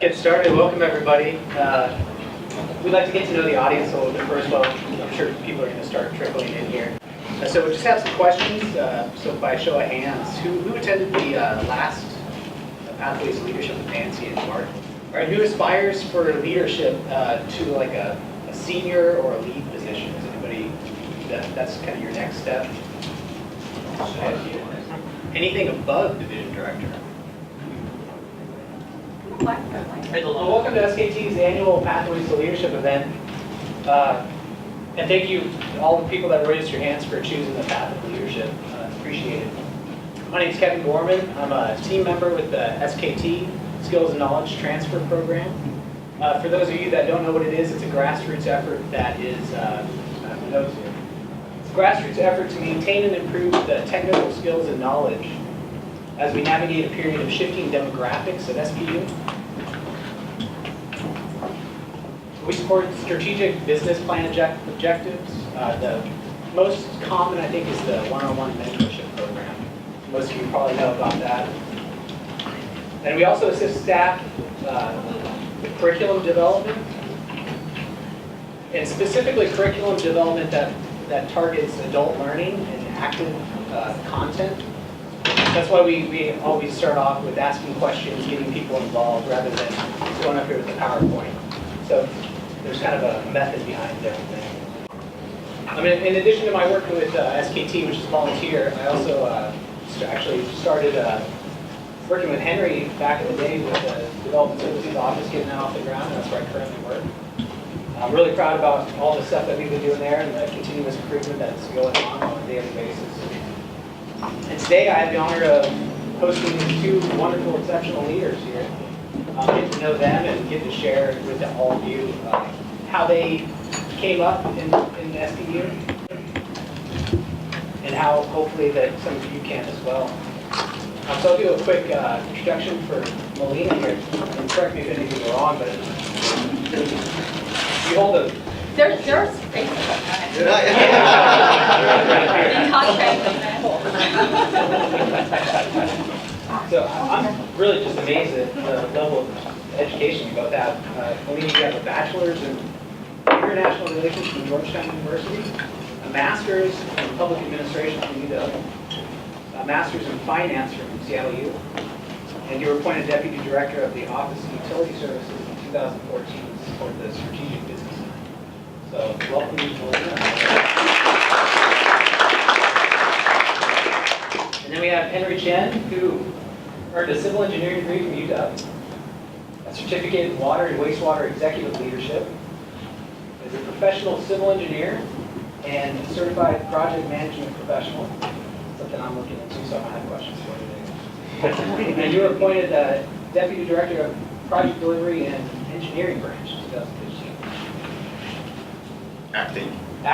Get started. Welcome everybody. We'd like to get to know the audience a little bit first. Well, I'm sure people are going to start trickling in here. So we'll just have some questions. So by show of hands, who attended the last Pathways to Leadership with Nancy and Mark? All right, who aspires for leadership to like a senior or a lead position? Is anybody that's kind of your next step? Anything above division director? Welcome to SKT's annual Pathways to Leadership event. And thank you to all the people that raised your hands for choosing the path of leadership. Appreciate it. My name is Kevin Gorman. I'm a team member with the SKT Skills and Knowledge Transfer Program. For those of you that don't know what it is, it's a grassroots effort that is, it's a grassroots effort to maintain and improve the technical skills and knowledge as we navigate a period of shifting demographics at SPU. We support strategic business plan objectives. The most common, I think, is the one-on-one mentorship program. Most of you probably know about that. And we also assist staff with curriculum development, and specifically curriculum development that targets adult learning and active content. That's why we always start off with asking questions, getting people involved, rather than going up here with a PowerPoint. So there's kind of a method behind everything. I mean, in addition to my work with SKT, which is volunteer, I also actually started working with Henry back in the day with the Development Services Office, getting that off the ground, and that's where I currently work. I'm really proud about all the stuff that we've been doing there and the continuous improvement that's going on a daily basis. And today I have the honor of hosting these two wonderful, exceptional leaders here. Get to know them and get to share with all of you how they came up in SPU and how hopefully that some of you can as well. So I'll do a quick introduction for Melina here. And correct me if anything is wrong, but you hold a... There's space. So I'm really just amazed at the level of education you both have. Melina, you have a bachelor's in international relations from Georgetown University, a master's in public administration from UW, a master's in finance from Seattle U, and you were appointed deputy director of the Office of Utility Services in 2014 to support the strategic business. So welcome, Melina. And then we have Henry Chen, who earned a civil engineering degree from UW, a certificate in water and wastewater executive leadership, is a professional civil engineer and certified project management professional, something I'm looking into, so I might have questions for you today. And you were appointed deputy director of project delivery and engineering branch in 2015. Acting. I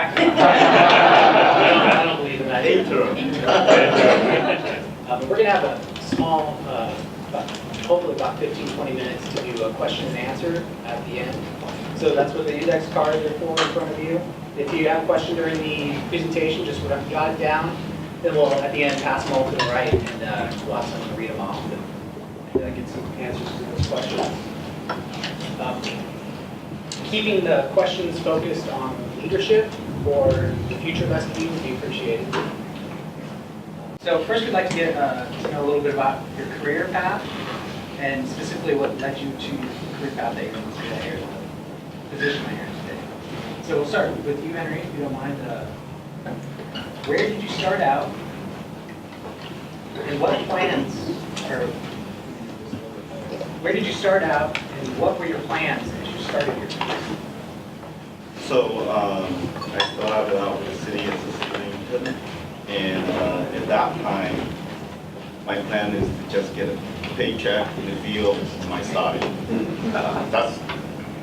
don't believe in that. Interim. But we're going to have a small, hopefully about 15-20 minutes to do a question and answer at the end. So that's what the index cards are for in front of you. If you have a question during the presentation, just jot it down. Then we'll, at the end, pass them all to the right, and we'll have someone to read them off and get some answers to those questions. Keeping the questions focused on leadership for the future of SPU would be appreciated. So first we'd like to get to know a little bit about your career path and specifically what led you to the career path that you're in today, or the position that you're in today. So we'll start with you, Henry, if you don't mind. Where did you start out and what plans, or where did you start out and what were your plans as you started your career? So I started out with the city as a civil intern, and at that time, my plan is to just get a paycheck in the field of my study. That's,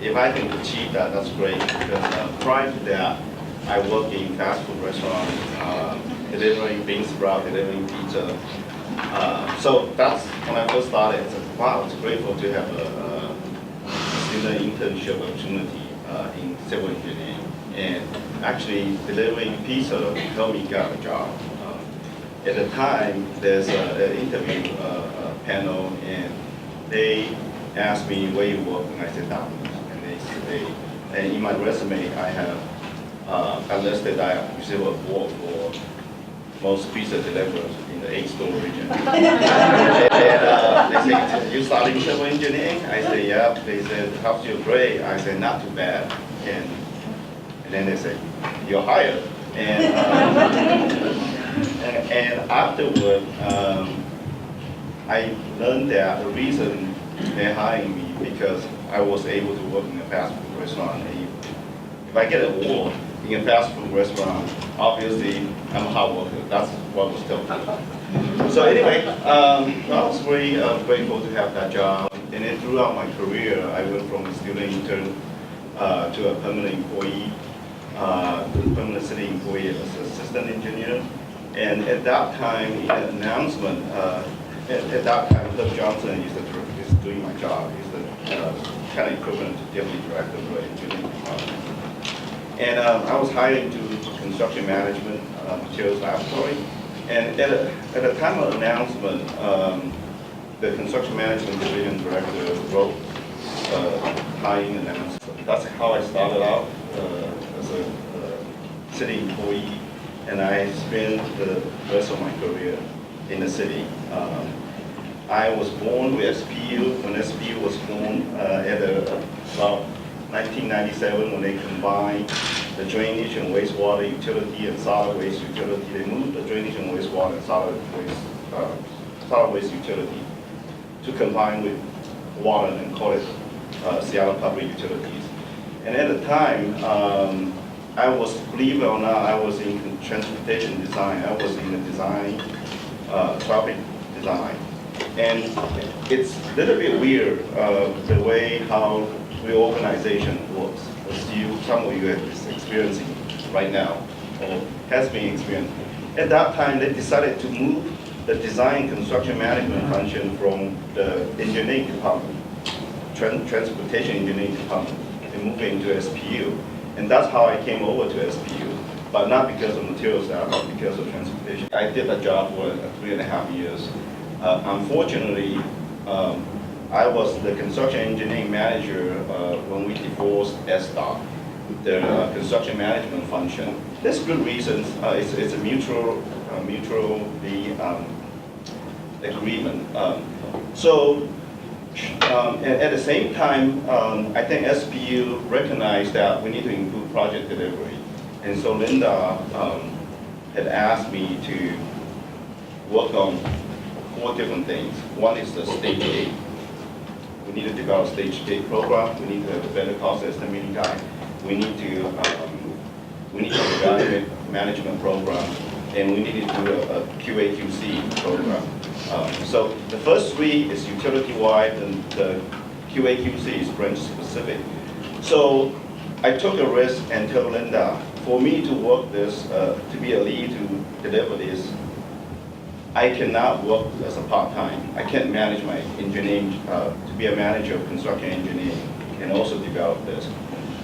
if I can achieve that, that's great, because prior to that, I worked in fast food restaurants, delivering bean sprout, delivering pizza. So that's when I first started. I said, wow, it's grateful to have a student internship opportunity in civil engineering. And actually, delivering pizza helped me get a job. At the time, there's an interview panel, and they asked me where you work, and I said down. And in my resume, I have I listed I received an award for most pizza delivered in the 8-store region. And they say, you studying civil engineering? I say, yeah. They said, how's your grade? I said, not too bad. And then they say, you're hired. And afterward, I learned that the reason they're hiring me because I was able to work in a fast food restaurant. And if I get an award in a fast food restaurant, obviously I'm a hard worker. That's what was told me. So anyway, I was very grateful to have that job. And then throughout my career, I went from a student intern to a permanent employee, permanent city employee as an assistant engineer. And at that time, in an announcement, at that time, Doug Johnson is doing my job. He's the kind of equivalent to deputy director of the engineering department. And I was hired into construction management, materials laboratory. And at the time of announcement, the construction management division director wrote hiring announcement. That's how I started out as a city employee. And I spent the rest of my career in the city. I was born with SPU. When SPU was born at about 1997, when they combined the drainage and wastewater utility and solid waste utility, they moved the drainage and wastewater and solid waste utility to combine with water and call it Seattle Public Utilities. And at the time, I was, believe it or not, I was in transportation design. I was in the design, traffic design. And it's a little bit weird, the way how reorganization works. As some of you are experiencing right now, or has been experiencing. At that time, they decided to move the design construction management function from the engineering department, transportation engineering department, and move it into SPU. And that's how I came over to SPU, but not because of materials staff, but because of transportation. I did that job for 3.5 years. Unfortunately, I was the construction engineering manager when we divorced SDOT, the construction management function. There's good reasons. It's a mutually agreement. At the same time, I think SPU recognized that we need to improve project delivery. And so Linda had asked me to work on 4 different things. One is the stage gate. We need to develop a stage gate program. We need to have a better cost estimating guide. We need to evaluate management program, and we need to do a QA/QC program. So the first 3 is utility-wide, and the QA/QC is branch-specific. So I took a risk and told Linda, for me to work this, to be a lead to deliver this, I cannot work as a part-time. I can't manage my engineering, to be a manager of construction engineering and also develop this.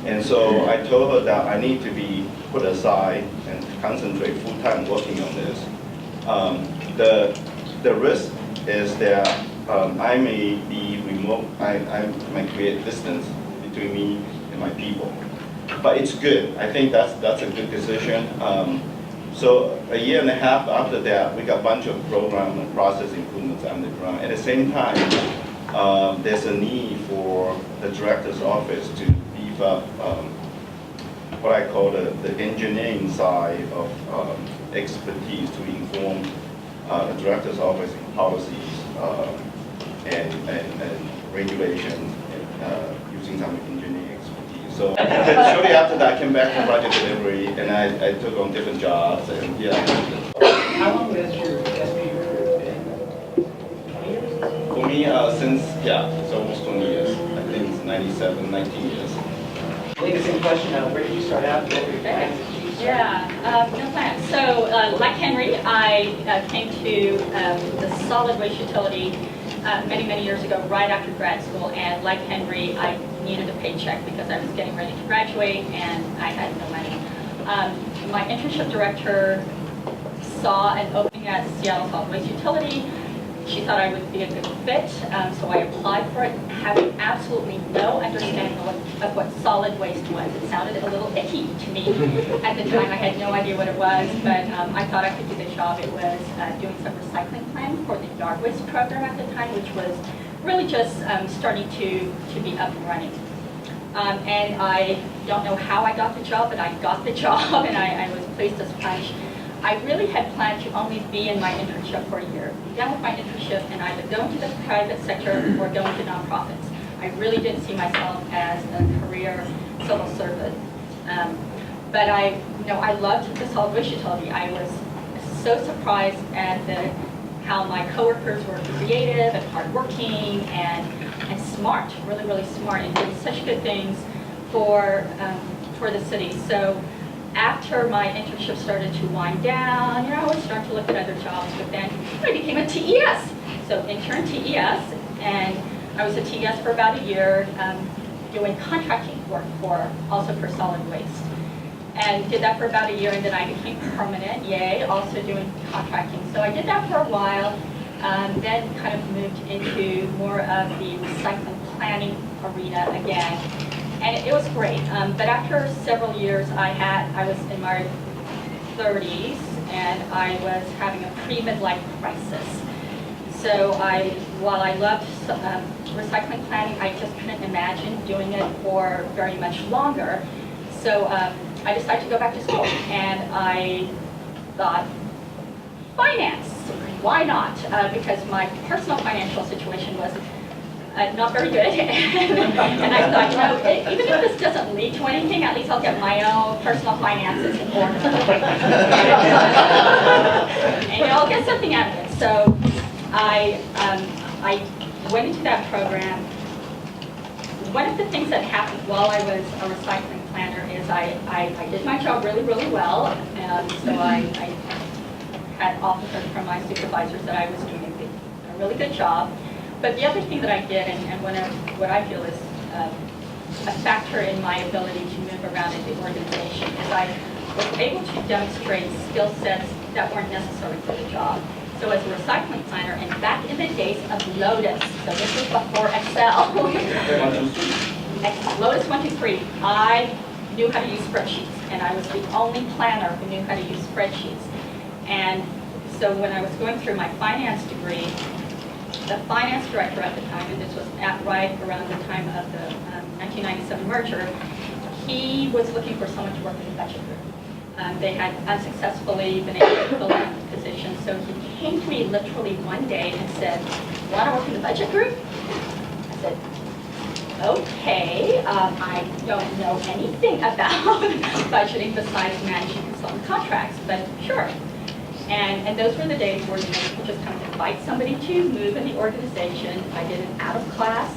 And so I told her that I need to be put aside and concentrate full-time working on this. The risk is that I may be remote, I might create distance between me and my people. But it's good. I think that's a good decision. So 1.5 years after that, we got a bunch of program and process improvements on the ground. At the same time, there's a need for the director's office to beef up what I call the engineering side of expertise to inform the director's office in policies and regulations using some engineering expertise. So shortly after that, I came back to project delivery, and I took on different jobs, and yeah. How long has your SPU career been? 20 years? For me, since, it's almost 20 years. I think it's 19 years. Melina, same question. Where did you start out? What were your plans? No plans. So, like Henry, I came to the solid waste utility many years ago, right after grad school. And like Henry, I needed a paycheck because I was getting ready to graduate and I had no money. My internship director saw an opening at Seattle Solid Waste Utility. She thought I would be a good fit, so I applied for it, having absolutely no understanding of what solid waste was. It sounded a little icky to me at the time. I had no idea what it was, but I thought I could do the job. It was doing some recycling planning for the yard waste program at the time, which was really just starting to be up and running. And I don't know how I got the job, but I got the job, and I was pleased as punch. I really had planned to only be in my internship for a year, be done with my internship, and either go into the private sector or go into nonprofits. I really didn't see myself as a career civil servant. But I loved the solid waste utility. I was so surprised at how my coworkers were creative and hardworking and smart, really, really smart, and did such good things for the city. So after my internship started to wind down, I was starting to look at other jobs, but then I became a TES. So intern TES, and I was a TES for about a year, doing contracting work also for solid waste. And did that for about a year, and then I became permanent, yay, also doing contracting. So I did that for a while, then kind of moved into more of the recycling planning arena again. And it was great, but after several years, I was in my 30s, and I was having a pre-midlife crisis. So while I loved recycling planning, I just couldn't imagine doing it for very much longer. So I decided to go back to school, and I thought, finance, why not? Because my personal financial situation was not very good, and I thought, even if this doesn't lead to anything, at least I'll get my own personal finances in order, and I'll get something out of it. So I went into that program. One of the things that happened while I was a recycling planner is I did my job really, really well, and so I had officers from my supervisors that I was doing a really good job. But the other thing that I did, and what I feel is a factor in my ability to move around in the organization, is I was able to demonstrate skill sets that weren't necessary for the job. So as a recycling planner, and back in the days of Lotus, so this was before Excel, Lotus 123, I knew how to use spreadsheets, and I was the only planner who knew how to use spreadsheets. And so when I was going through my finance degree, the finance director at the time, and this was right around the time of the 1997 merger, he was looking for someone to work in the budget group. They had unsuccessfully been able to fill that position, so he came to me literally one day and said, "Want to work in the budget group?" I said, "Okay, I don't know anything about budgeting besides managing consultant contracts, but sure." And those were the days where you could just kind of invite somebody to move in the organization. I did it out of class,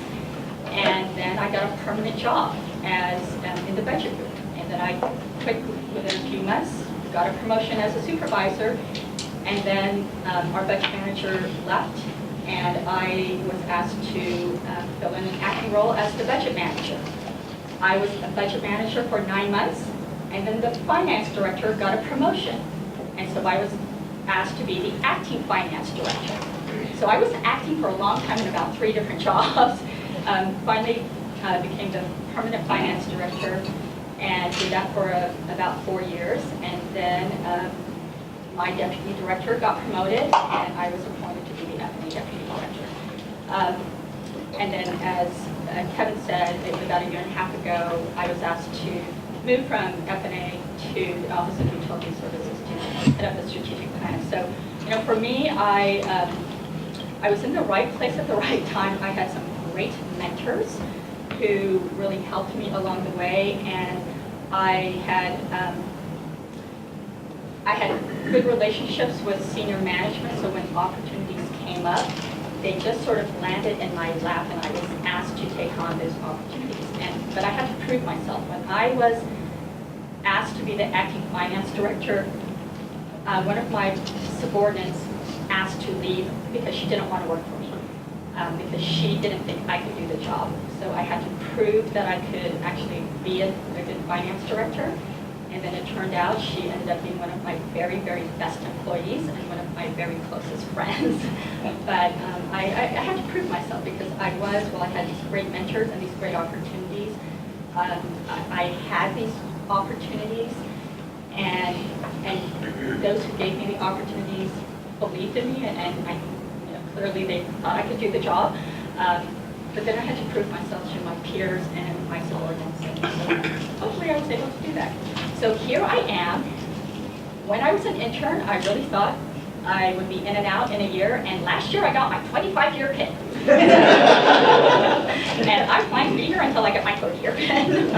and then I got a permanent job as in the budget group. And then I quickly, within a few months, got a promotion as a supervisor, and then our budget manager left, and I was asked to fill in an acting role as the budget manager. I was a budget manager for 9 months, and then the finance director got a promotion. And so I was asked to be the acting finance director. So I was acting for a long time in about 3 different jobs. Finally became the permanent finance director and did that for about 4 years. And then my deputy director got promoted, and I was appointed to be the F&A deputy director. And then as Kevin said, about a year and a half ago, I was asked to move from F&A to the Office of Utility Services to head up the strategic plan. So, for me, I was in the right place at the right time. I had some great mentors who really helped me along the way, and I had good relationships with senior management. So when opportunities came up, they just sort of landed in my lap, and I was asked to take on those opportunities. But I had to prove myself. When I was asked to be the acting finance director, one of my subordinates asked to leave because she didn't want to work for me, because she didn't think I could do the job. So I had to prove that I could actually be a good finance director, And then it turned out she ended up being one of my very, very best employees and one of my very closest friends. But I had to prove myself because I had these great mentors and these great opportunities. I had these opportunities, and those who gave me the opportunities believed in me, and clearly they thought I could do the job. But then I had to prove myself to my peers and my subordinates, and so hopefully I was able to do that. So here I am. When I was an intern, I really thought I would be in and out in a year, and last year I got my 25-year pin. And I'm planning to be here until I get my 30-year pin.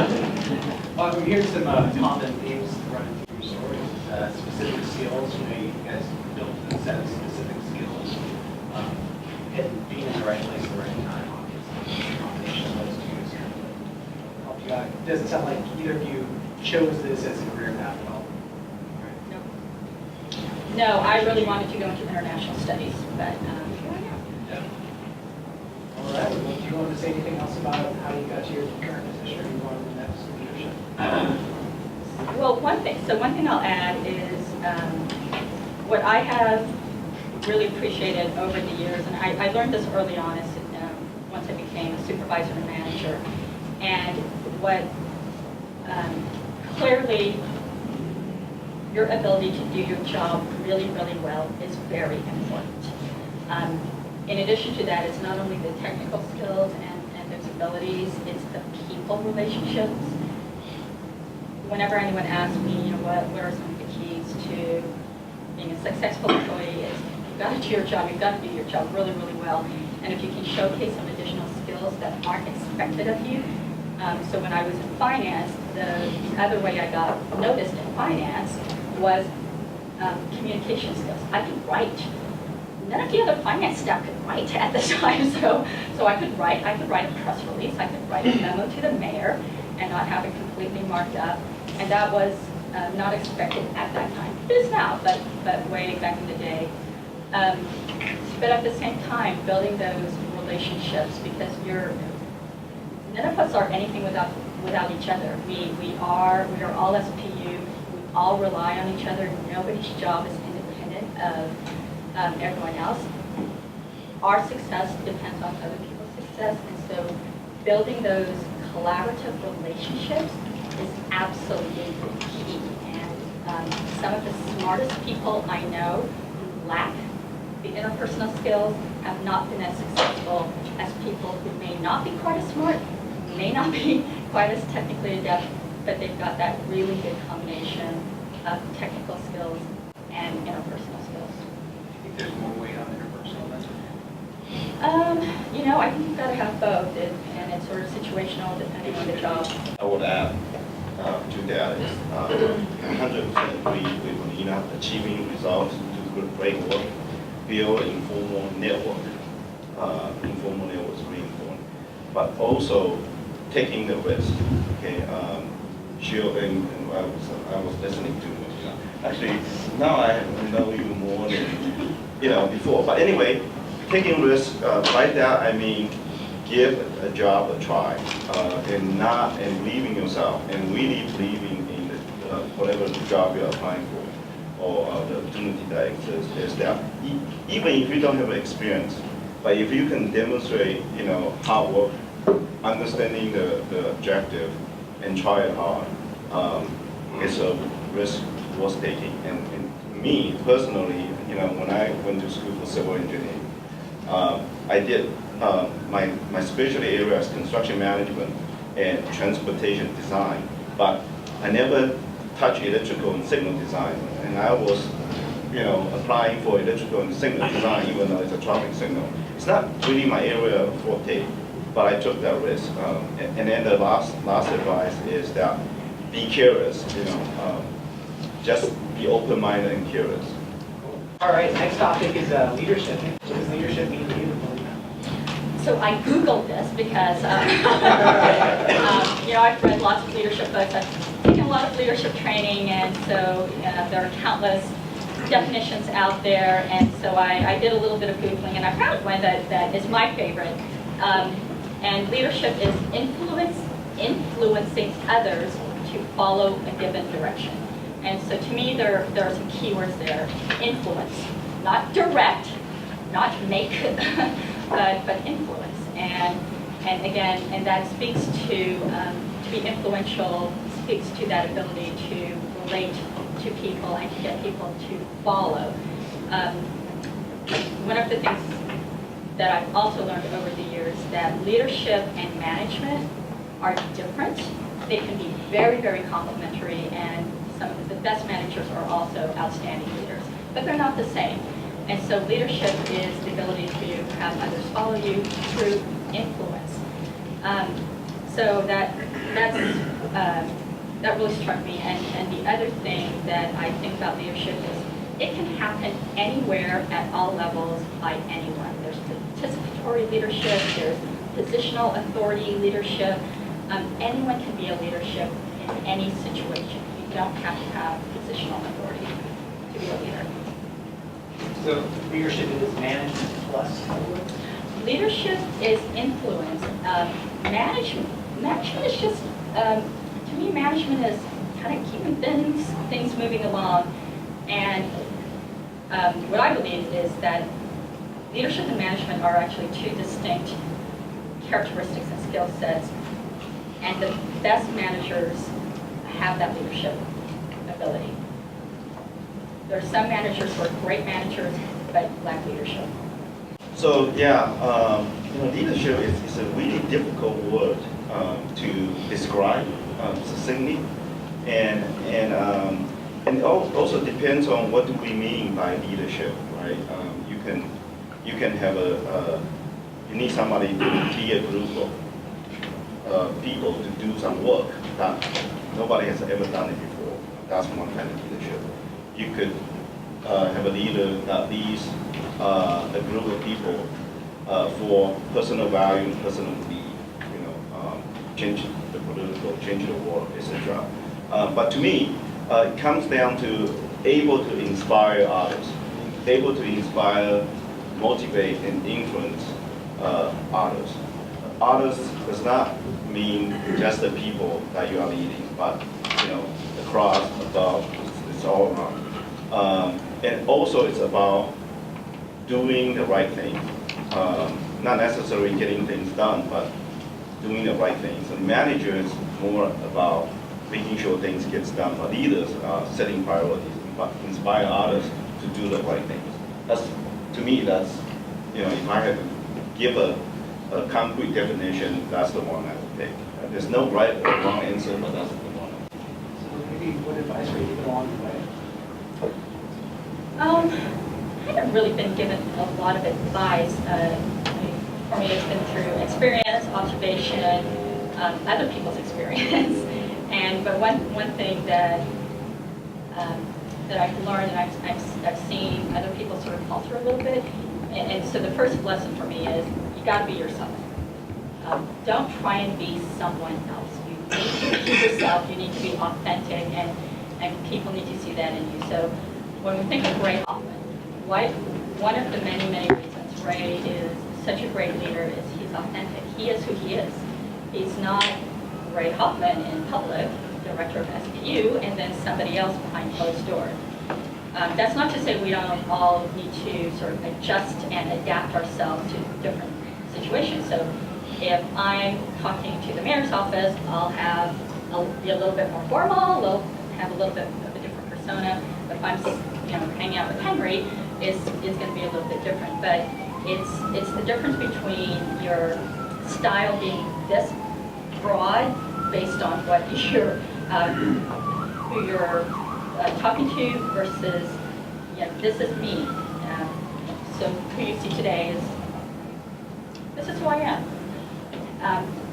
Well, here's some common themes running through your stories. Specific skills, you guys built a set of specific skills. And being in the right place at the right time, obviously. The combination of those two is kind of what helped you out. It doesn't sound like either of you chose this as a career path at all. No, I really wanted to go into international studies, but here I am. Yeah. All right. Well, do you want to say anything else about how you got to your current position, or you want to next leadership? Well, one thing I'll add is what I have really appreciated over the years, and I learned this early on as once I became a supervisor and manager, and what clearly your ability to do your job really, really well is very important. In addition to that, it's not only the technical skills and those abilities, it's the people relationships. Whenever anyone asks me, what are some of the keys to being a successful employee, is you've got to do your job, you've got to do your job really, really well. And if you can showcase some additional skills that aren't expected of you. So when I was in finance, the other way I got noticed in finance was communication skills. I could write. None of the other finance staff could write at the time, so I could write. I could write a press release. I could write a memo to the mayor and not have it completely marked up. And that was not expected at that time. It is now, but way back in the day. But at the same time, building those relationships, because none of us are anything without each other. We are all SPU. We all rely on each other. Nobody's job is independent of everyone else. Our success depends on other people's success, and so building those collaborative relationships is absolutely key. And some of the smartest people I know who lack the interpersonal skills have not been as successful as people who may not be quite as smart, may not be quite as technically adept, but they've got that really good combination of technical skills and interpersonal skills. I think there's more weight on interpersonal than I think you've got to have both, and it's sort of situational depending on the job. I would add to that is 100% agree with Melina, achieving results, do great work, build informal network. Informal network is really important, but also taking the risk. Okay, and I was listening to Melina. Actually, now I know you more than before. But anyway, taking risks by that I mean give a job a try, and believe in yourself, and really believing in whatever job you're applying for, or the opportunity that exists. Is that even if you don't have experience, but if you can demonstrate hard work, understanding the objective, and try it hard, it's a risk worth taking. And me personally, when I went to school for civil engineering, I did my specialty area is construction management and transportation design, but I never touched electrical and signal design. And I was, applying for electrical and signal design, even though it's a traffic signal. It's not really my area of forte, but I took that risk. And then the last advice is that be curious. Just be open-minded and curious. All right, next topic is leadership. What does leadership mean to you, Melina? So I Googled this because, I've read lots of leadership books. I've taken a lot of leadership training, and so there are countless definitions out there. And so I did a little bit of Googling, and I found one that is my favorite. And leadership is influencing others to to follow a given direction. And so to me, there are some keywords there. Influence, not direct, not make, but influence. And again, and that speaks to be influential, speaks to that ability to relate to people and to get people to follow. One of the things that I've also learned over the years that leadership and management are different. They can be very, very complementary, and some of the best managers are also outstanding leaders, but they're not the same. And so leadership is the ability to have others follow you through influence. So that really struck me. And the other thing that I think about leadership is it can happen anywhere at all levels by anyone. There's participatory leadership, there's positional authority leadership. Anyone can be a leadership in any situation. You don't have to have positional authority to be a leader. So leadership is management plus. Leadership is influence. Management is just, to me, management is kind of keeping things moving along. And what I believe is that leadership and management are actually two distinct characteristics and skill sets. And the best managers have that leadership ability. There are some managers who are great managers, but lack leadership. So yeah, leadership is a really difficult word to describe succinctly, and it also depends on what do we mean by leadership, right? You can have you need somebody to lead a group of people to do some work that nobody has ever done it before. That's one kind of leadership. You could have a leader that leads a group of people for personal value and personal need, change the political, change the world, etc. But to me, it comes down to able to inspire others, able to inspire, motivate, and influence others. Others does not mean just the people that you are leading, but across, above, it's all around. And also it's about doing the right thing. Not necessarily getting things done, but doing the right things. And managers more about making sure things gets done, but leaders are setting priorities, but inspire others to do the right things. That's, to me, that's, if I had to give a concrete definition, that's the one I would pick. There's no right or wrong answer, but that's the one. So maybe what advice would you give along the way? I haven't really been given a lot of advice. For me, it's been through experience, observation, other people's experience. But one thing that I've learned and I've seen other people sort of falter a little bit. And so the first lesson for me is you got to be yourself. Don't try and be someone else. You need to be yourself. You need to be authentic, and people need to see that in you. So when we think of Ray Hoffman, one of the many, many reasons Ray is such a great leader is he's authentic. He is who he is. He's not Ray Hoffman in public, director of SPU, and then somebody else behind closed doors. That's not to say we don't all need to sort of adjust and adapt ourselves to different situations. So if I'm talking to the mayor's office, I'll be a little bit more formal, have a little bit of a different persona. But if I'm hanging out with Henry, it's going to be a little bit different. But it's the difference between your style being this broad based on what you're who you're talking to versus this is me. So who you see today is this is who I am.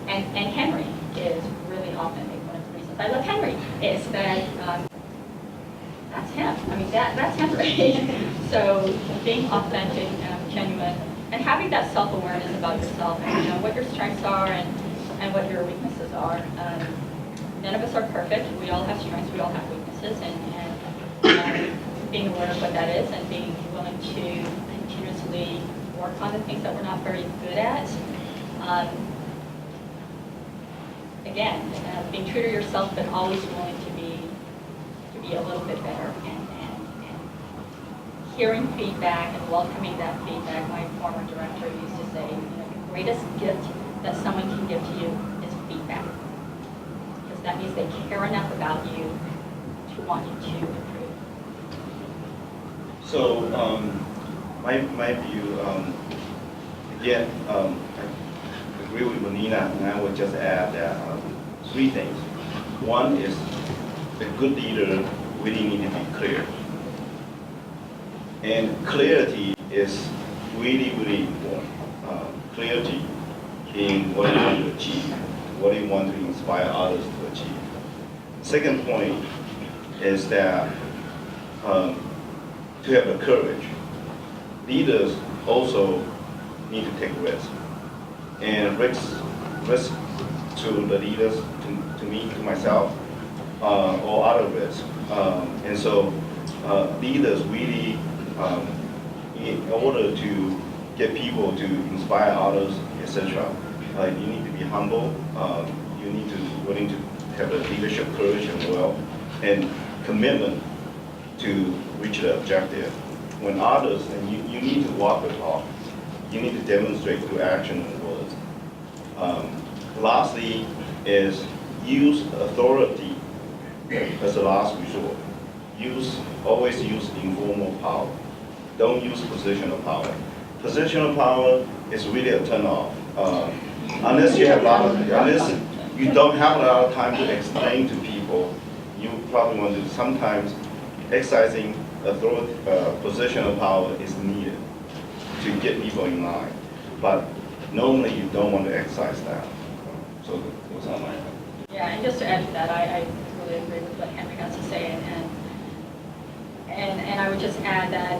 And Henry is really authentic. One of the reasons I love Henry is that that's him. I mean, that's Henry. So being authentic, genuine, and having that self-awareness about yourself and what your strengths are and what your weaknesses are. None of us are perfect. We all have strengths. We all have weaknesses, and being aware of what that is and being willing to continuously work on the things that we're not very good at. again, being true to yourself, but always willing to be a little bit better, and hearing feedback and welcoming that feedback. My former director used to say, the greatest gift that someone can give to you is feedback, because that means they care enough about you to want you to improve. So my view, again, I agree with Melina, and I would just add that 3 things. One is a good leader really need to be clear. And clarity is really, really important. Clarity in what you want to achieve, what you want to inspire others to achieve. Second point is that to have the courage, leaders also need to take risks. And risk to the leaders, to me, to myself, or other risks. And so leaders really, in order to get people to inspire others, etc., you need to be humble. You need to be willing to have the leadership courage and will, and commitment to reach the objective. When others, and you need to walk the talk. You need to demonstrate through action and words. Lastly is use authority as a last resort. Always use informal power. Don't use positional power. Positional power is really a turn-off. Unless you don't have a lot of time to explain to people, you probably want to sometimes exercising authority, positional power is needed to get people in line. But normally you don't want to exercise that. So those are my. Yeah, and just to add to that, I really agree with what Henry has to say, and I would just add that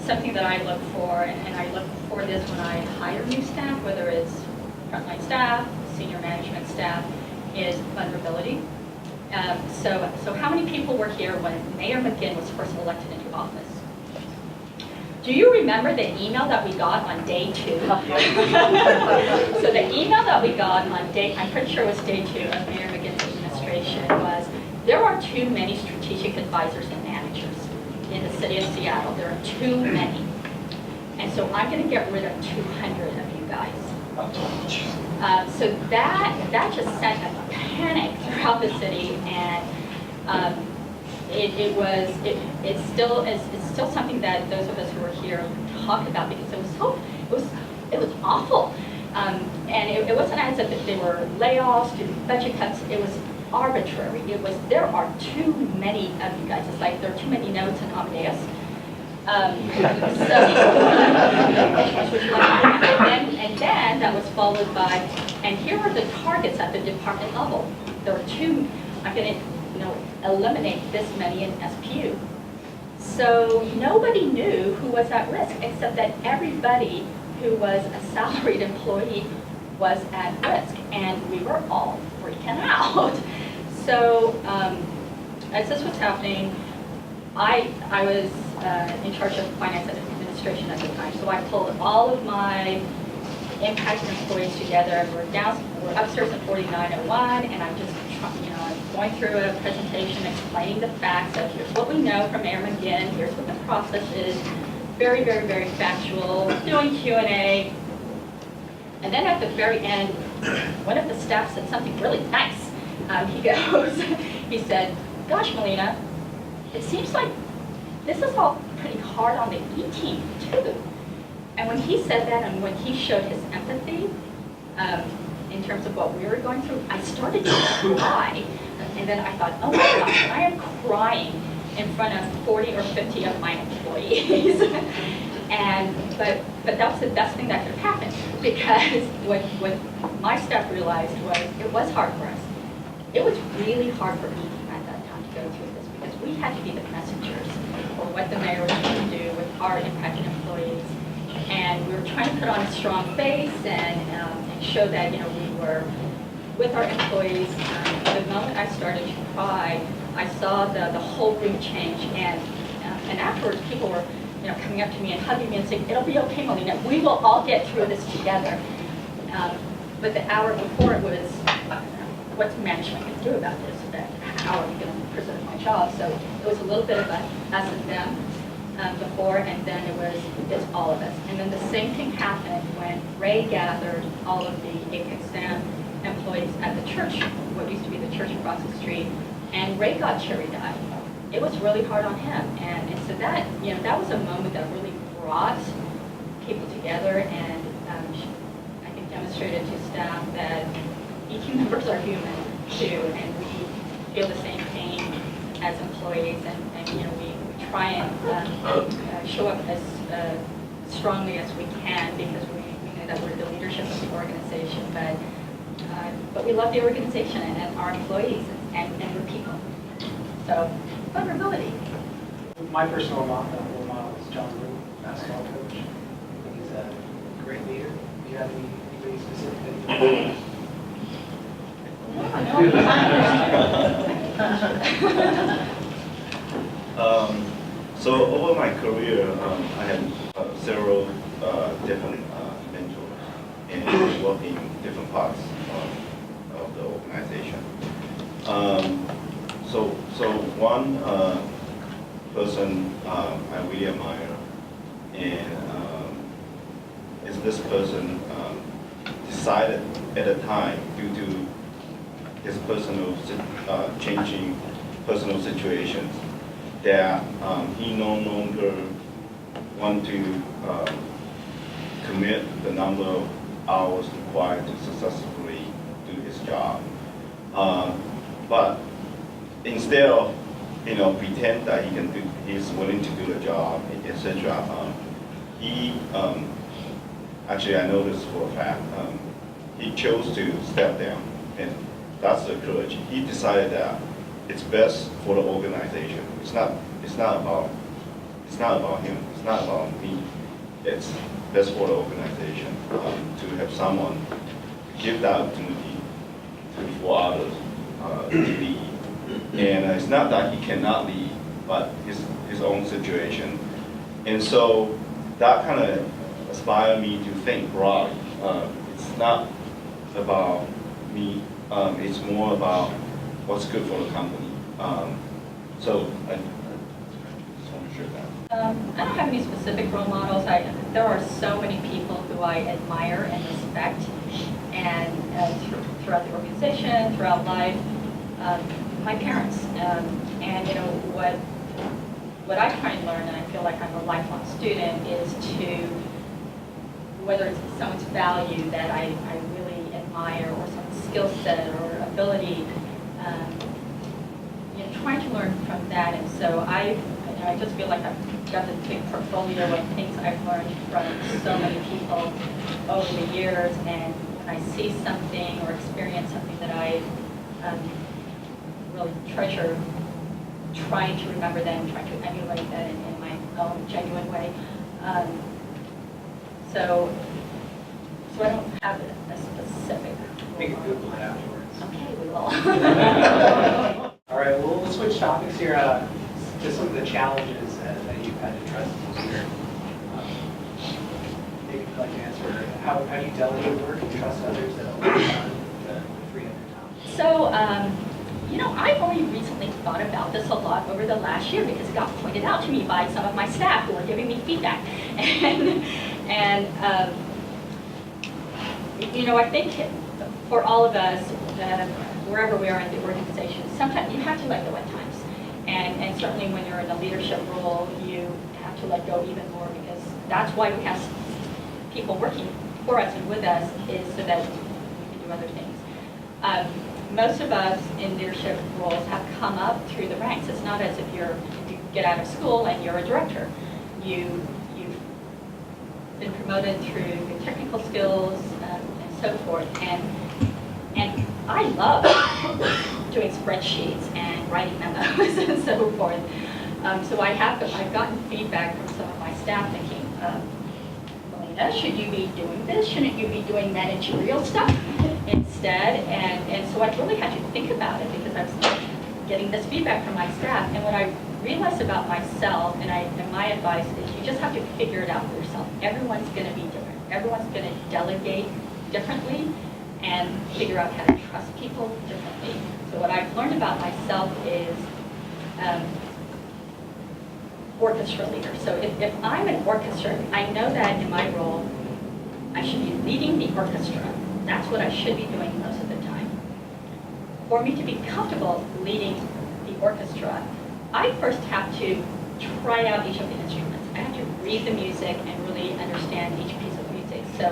something that I look for, and I look for this when I hire new staff, whether it's frontline staff, senior management staff, is vulnerability. So how many people were here when Mayor McGinn was first elected into office? Do you remember the email that we got on day 2? So the email that we got on I'm pretty sure it was day 2 of Mayor McGinn's administration, was there are too many strategic advisors and managers in the city of Seattle. There are too many. And so I'm going to get rid of 200 of you guys. So that just sent a panic throughout the city, and it's still something that those of us who were here talk about, because it was awful, and it wasn't as if there were layoffs, budget cuts. It was arbitrary. It was, there are too many of you guys. It's like there are too many notes in Amadeus. And then that was followed by, and here are the targets at the department level. There are I'm going to eliminate this many in SPU. So nobody knew who was at risk, except that everybody who was a salaried employee was at risk, and we were all freaking out. So as this was happening, I was in charge of finance and administration at the time, so I pulled all of my impacted employees together. We're upstairs in 4901, and I'm just going through a presentation explaining the facts of here's what we know from Mayor McGinn, here's what the process is, very, very, very factual, doing Q&A. And then at the very end, one of the staff said something really nice. He said, gosh, Melina, it seems like this is all pretty hard on the E team, too. And when he said that, and when he showed his empathy in terms of what we were going through, I started to cry. And then I thought, oh my gosh, I am crying in front of 40 or 50 of my employees. But that was the best thing that could have happened, because what my staff realized was it was hard for us. It was really hard for me at that time to go through this, because we had to be the messengers for what the mayor was going to do with our impacted employees. And we were trying to put on a strong face and show that we were with our employees. The moment I started to cry, I saw the whole room change, and afterwards people were coming up to me and hugging me and saying, it'll be okay, Melina, we will all get through this together. But the hour before, it was what's management going to do about this? How are we going to preserve my job? So it was a little bit of a us and them before, and then it's all of us. And then the same thing happened when Ray gathered all of the Apex Sam employees at the church, what used to be the church across the street, and Ray got cherry-eyed. It was really hard on him, and so that, that was a moment that really brought people together, and I think demonstrated to staff that EQ members are human too, and we feel the same pain as employees, and we try and show up as strongly as we can, because we know that we're the leadership of the organization, but we love the organization and our employees, and we're people. So, vulnerability. My personal role model is John Rue, basketball coach. He's a great leader. Do you have anybody specific that you So over my career, I had several different mentors and worked in different parts of the organization. So one person I really admire, and is this person decided at a time, due to his personal changing personal situations, that he no longer want to commit the number of hours required to successfully do his job. But instead of pretend that he's willing to do the job, etc. He actually, I know this for a fact. He chose to step down, and that's the courage. He decided that it's best for the organization. It's not about him. It's not about me. It's best for the organization to have someone give that opportunity for others to lead. And it's not that he cannot lead, but his own situation. And so that kind of inspired me to think broadly. It's not about me. It's more about what's good for the company. So I just want to share that. I don't have any specific role models. There are so many people who I admire and respect, and throughout the organization, throughout life. My parents, and what I try and learn, and I feel like I'm a lifelong student, is to, whether it's someone's value that I really admire, or someone's skill set or ability, trying to learn from that. And so I just feel like I've got this big portfolio of things I've learned from so many people over the years, and when I see something or experience something that I really treasure, trying to remember them, trying to emulate that in my own genuine way. So I don't have a specific. We can Google it afterwards. Okay, we will. All right, well, we'll switch topics here to some of the challenges that you've had to address this year. Maybe you'd like to answer, how do you delegate work and trust others that will work on to free up your time? So, I've only recently thought about this a lot over the last year, because it got pointed out to me by some of my staff who were giving me feedback. And I think for all of us, wherever we are in the organization, sometimes you have to let go at times. And certainly when you're in a leadership role, you have to let go even more, because that's why we have people working for us and with us, is so that we can do other things. Most of us in leadership roles have come up through the ranks. It's not as if you get out of school and you're a director. You've been promoted through your technical skills and so forth. And I love doing spreadsheets and writing memos and so forth. So I've gotten feedback from some of my staff thinking, Melina, should you be doing this? Shouldn't you be doing managerial stuff instead? And so I really had to think about it, because I was getting this feedback from my staff. And what I realized about myself, and my advice is, you just have to figure it out for yourself. Everyone's going to be different. Everyone's going to delegate differently. and figure out how to trust people differently. So what I've learned about myself is orchestra leader. So if I'm an orchestra, I know that in my role, I should be leading the orchestra. That's what I should be doing most of the time. For me to be comfortable leading the orchestra, I first have to try out each of the instruments. I have to read the music and really understand each piece of music. So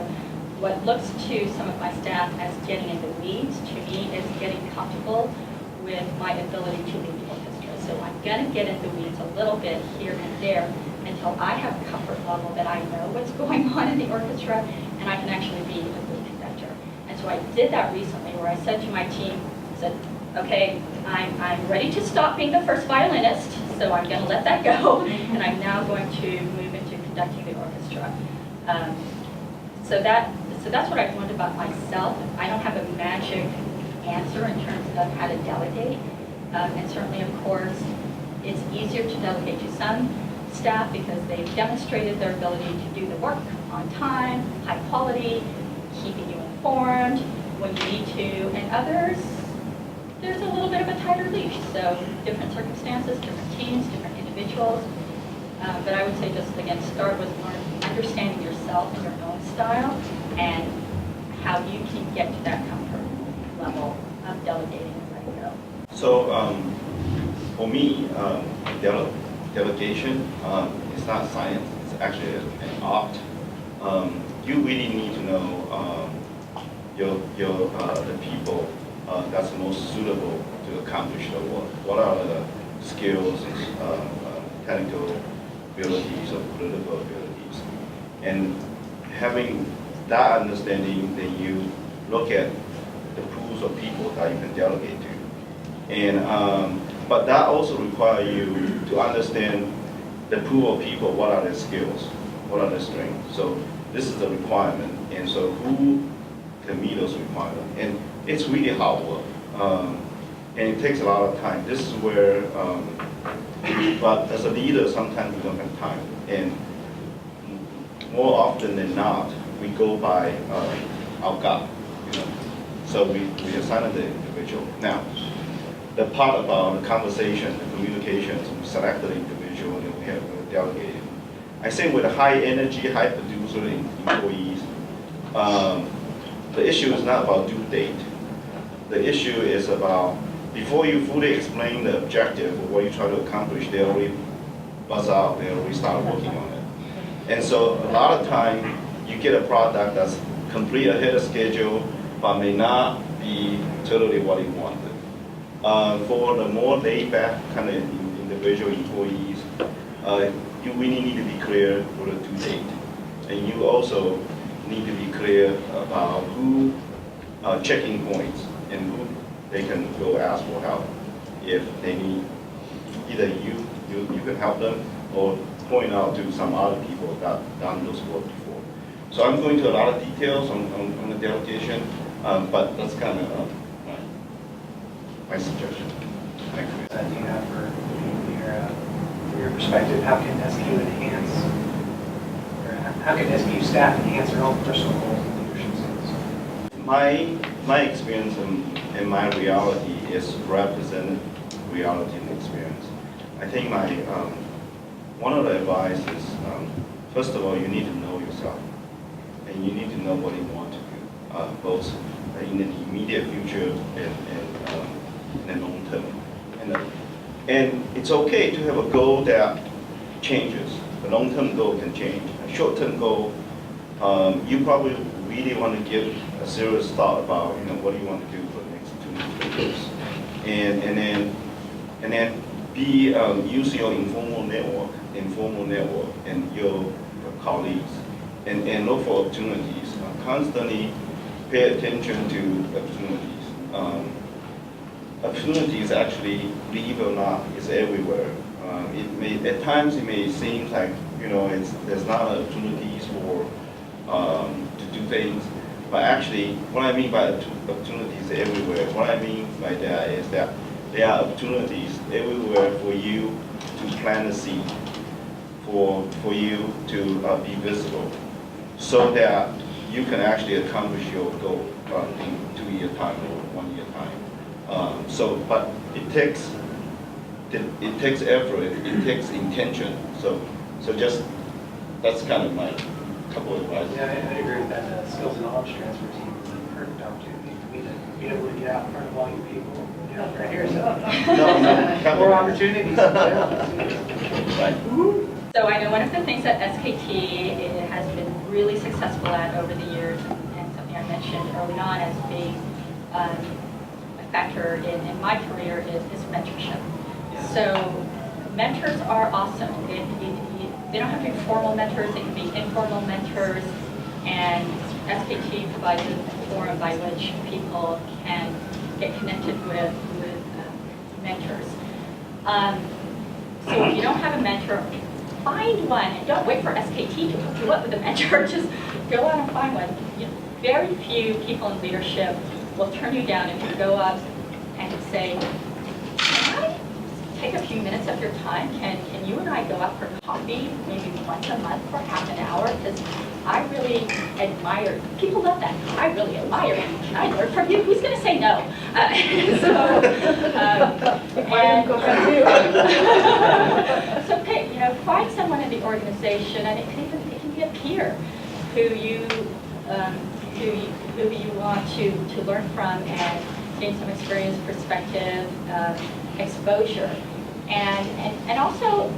what looks to some of my staff as getting in the weeds, to me, is getting comfortable with my ability to lead the orchestra. So I'm going to get in the weeds a little bit here and there until I have a comfort level that I know what's going on in the orchestra and I can actually be a good conductor. And so I did that recently where I said to my team, I said, okay, I'm ready to stop being the first violinist, so I'm going to let that go, and I'm now going to move into conducting the orchestra. So that's what I've learned about myself. I don't have a magic answer in terms of how to delegate. And certainly, of course, it's easier to delegate to some staff because they've demonstrated their ability to do the work on time, high quality, keeping you informed when you need to, and others, there's a little bit of a tighter leash. So different circumstances, different teams, different individuals. But I would say just, again, start with understanding yourself and your own style and how you can get to that comfort level of delegating and letting go. So for me, delegation is not science, it's actually an art. You really need to know the people that's most suitable to accomplish the work. What are the skills, technical abilities or political abilities? And having that understanding, then you look at the pools of people that you can delegate to. And but that also requires you to understand the pool of people, what are their skills, what are their strengths. So this is a requirement, and so who can meet those requirements? And it's really hard work, and it takes a lot of time. This is where, but as a leader, sometimes we don't have time, and more often than not, we go by our gut, you know. So we assign the individual. Now, the part about the conversation, the communications, we select the individual and we have delegated. I think with a high energy, high producer employees, the issue is not about due date. The issue is about, before you fully explain the objective of what you try to accomplish, they already buzz out, they already start working on it. And so a lot of time, you get a product that's complete ahead of schedule, but may not be totally what you wanted. For the more laid-back kind of individual employees, you really need to be clear for the due date. And you also need to be clear about who checking points and who they can go ask for help if they need. Either you can help them or point out to some other people that done those work before. So I'm going to a lot of details on the delegation, but that's kind of my suggestion. Thank you. Dina, for your perspective, how can SQ enhance, or how can SQ staff enhance their own personal goals and leadership skills? My experience and my reality is represented reality and experience. I think my one of the advice is first of all, you need to know yourself, and you need to know what you want to do, both in the immediate future and in the long term. And it's okay to have a goal that changes. The long-term goal can change. A short-term goal, you probably really want to give a serious thought about, what do you want to do for the next 2 years, and then be use your informal network, and your colleagues, and look for opportunities. Constantly pay attention to opportunities. Opportunities actually, believe it or not, is everywhere. At times it may seem like there's not opportunities for to do things, but actually what I mean by opportunities everywhere, what I mean by that is that there are opportunities everywhere for you to plant a seed, for you to be visible, so that you can actually accomplish your goal in 2 year time or 1 year time. But it takes effort, it takes intention. So just that's kind of my couple of advice. Yeah, I agree with that. Skills and knowledge transfer team is a perfect opportunity for me to be able to get out in front of all you people. Right here, so. More opportunities. Right. So I know one of the things that SKT has been really successful at over the years, and something I mentioned early on as being a factor in my career is mentorship. So mentors are awesome. They don't have to be formal mentors, they can be informal mentors, and SKT provides a forum by which people can get connected with mentors. So if you don't have a mentor, find one, and don't wait for SKT to hook you up with a mentor. Just go out and find one. Very few people in leadership will turn you down if you go up and say, "Can I take a few minutes of your time? Can you and I go out for coffee maybe once a month for half an hour? Because I really admire, people love that. I really admire you. Can I learn from you?" Who's going to say no? So find someone in the organization, and it can be a peer who you want to learn from and gain some experience, perspective, exposure, and also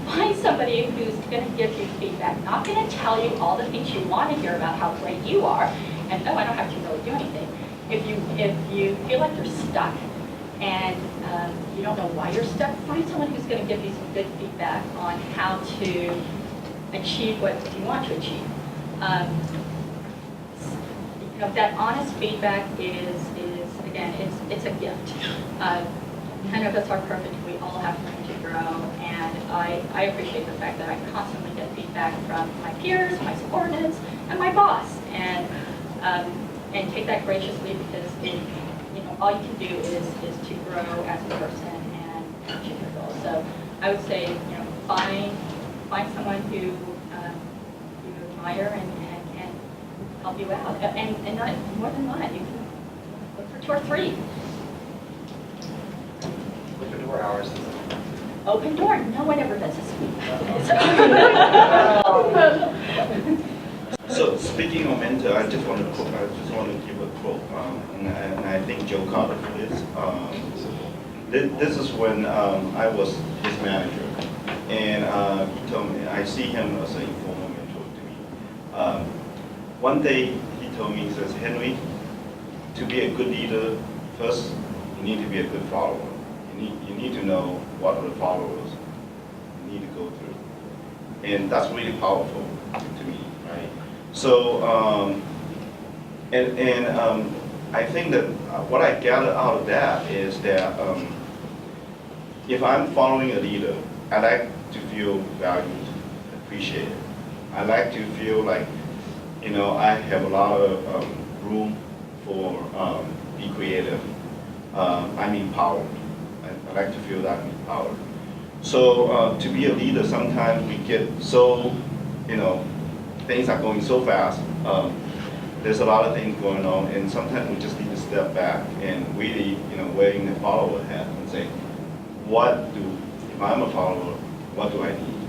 find somebody who's going to give you feedback, not going to tell you all the things you want to hear about how great you are, and no, I don't have to really do anything. If you feel like you're stuck and you don't know why you're stuck, find someone who's going to give you some good feedback on how to achieve what you want to achieve. That honest feedback is again, it's a gift. None of us are perfect. We all have room to grow, and I appreciate the fact that I constantly get feedback from my peers, my subordinates, and my boss, and take that graciously, because all you can do is to grow as a person and achieve your goals. So I would say, find someone who you admire and can help you out, and not more than one. You can look for 2 or 3. Open door hours. Open door. No one ever does this. So speaking of mentor, I just want to give a quote, and I think Joe Carter for this. This is when I was his manager, and he told me, I see him as an informal mentor to me. One day he told me, he says, "Henry, to be a good leader, first you need to be a good follower. You need to know what are the followers you need to go through," and that's really powerful to me, right? So, I think that what I gather out of that is that if I'm following a leader, I like to feel valued, appreciated. I like to feel like, I have a lot of room for be creative. I'm empowered. I like to feel that I'm empowered. So to be a leader, sometimes we get so, things are going so fast. There's a lot of things going on, and sometimes we just need to step back and really, wearing the follower hat and say, if I'm a follower, what do I need?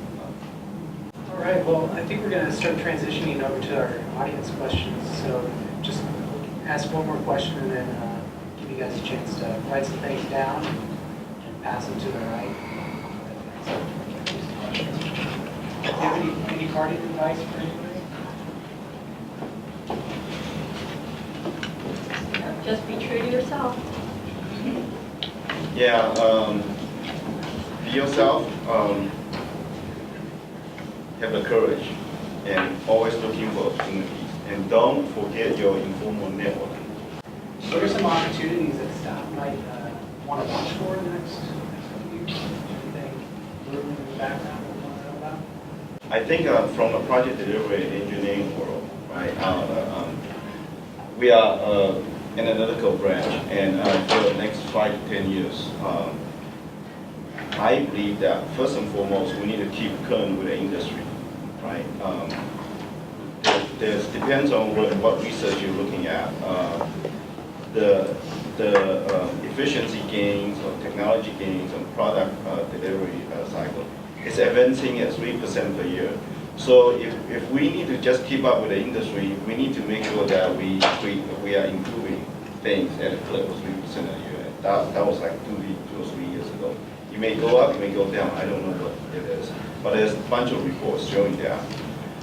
All right, well, I think we're going to start transitioning over to our audience questions. So just ask one more question and then give you guys a chance to write some things down and pass them to the right. So, do you have any parting advice for anybody? Just be true to yourself. Yeah, be yourself, have the courage, and always looking for opportunities. And don't forget your informal networking. What are some opportunities that staff might want to watch for in the next few years? Anything brewing in the background that we want to know about? I think from the project delivery engineering world, right, we are an analytical branch, and for the next 5 to 10 years, I believe that first and foremost, we need to keep current with the industry, right? there's depends on what research you're looking at. The efficiency gains or technology gains on product delivery cycle is advancing at 3% per year. So if we need to just keep up with the industry, we need to make sure that we are improving things at a clip of 3% a year. That was like 2 or 3 years ago. It may go up, it may go down. I don't know what it is, but there's a bunch of reports showing that.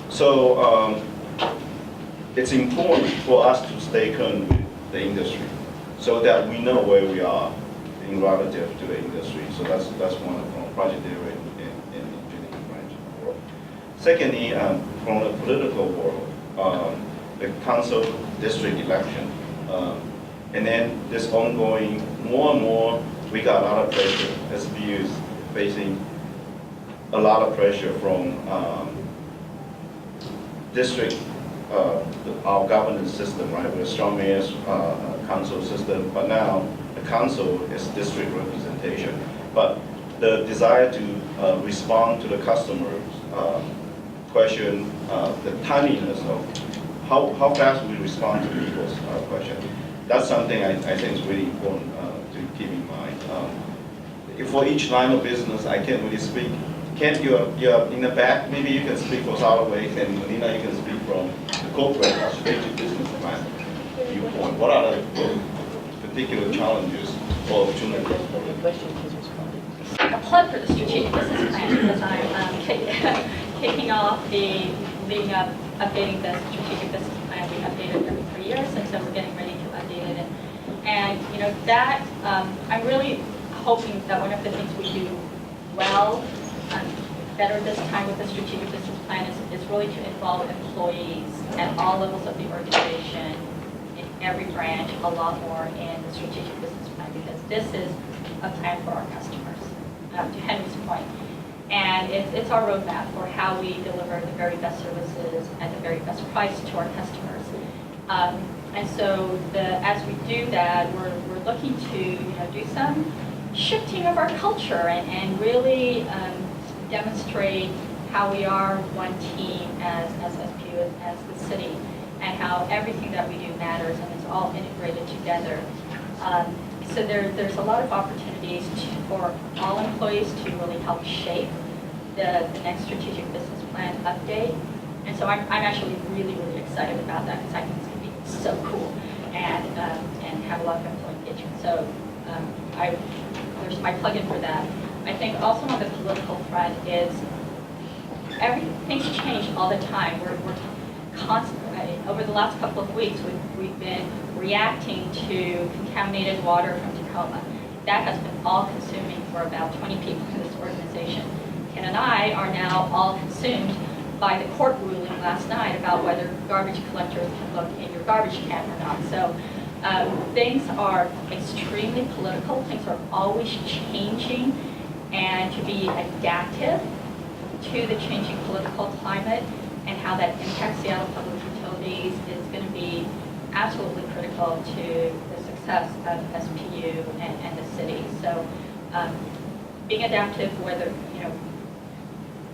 So it's important for us to stay current with the industry, so that we know where we are in relative to the industry. So that's one of our project area in engineering branch world. Secondly, from the political world, the council district election, and then this ongoing more and more, we got a lot of pressure. SBU is facing a lot of pressure from district, our governance system, right? We're a strong mayor's council system, but now the council is district representation. But the desire to respond to the customers' question, the timeliness of how fast we respond to people's question, that's something I think is really important to keep in mind. For each line of business, I can't really speak. Kent, you're in the back, maybe you can speak for solid waste, and Melina, you can speak from the corporate strategic business plan viewpoint. What are the particular challenges or opportunities? A plug for the strategic business plan, because I'm kicking off leading up, updating the strategic business plan. We update it every 3 years, and so we're getting ready to update it. And you know, that, I'm really hoping that one of the things we do well, better this time with the strategic business plan is really to involve employees at all levels of the organization, in every branch, a lot more in the strategic business plan, because this is a plan for our customers, to Henry's point. And it's our roadmap for how we deliver the very best services at the very best price to our customers. And so as we do that, we're looking to do some shifting of our culture and really demonstrate how we are one team as SPU, as the city, and how everything that we do matters and it's all integrated together. So there's a lot of opportunities for all employees to really help shape the next strategic business plan update. And so I'm actually really, really excited about that, because I think it's going to be so cool and have a lot of employee engagement. So there's my plug-in for that. I think also on the political front is everything's changed all the time. We're constantly, over the last couple of weeks, we've been reacting to contaminated water from Tacoma. That has been all-consuming for about 20 people in this organization. Ken and I are now all consumed by the court ruling last night about whether garbage collectors can look in your garbage can or not. So things are extremely political. Things are always changing, and to be adaptive to the changing political climate and how that impacts Seattle Public Utilities is going to be absolutely critical to the success of SPU and the city. So being adaptive, whether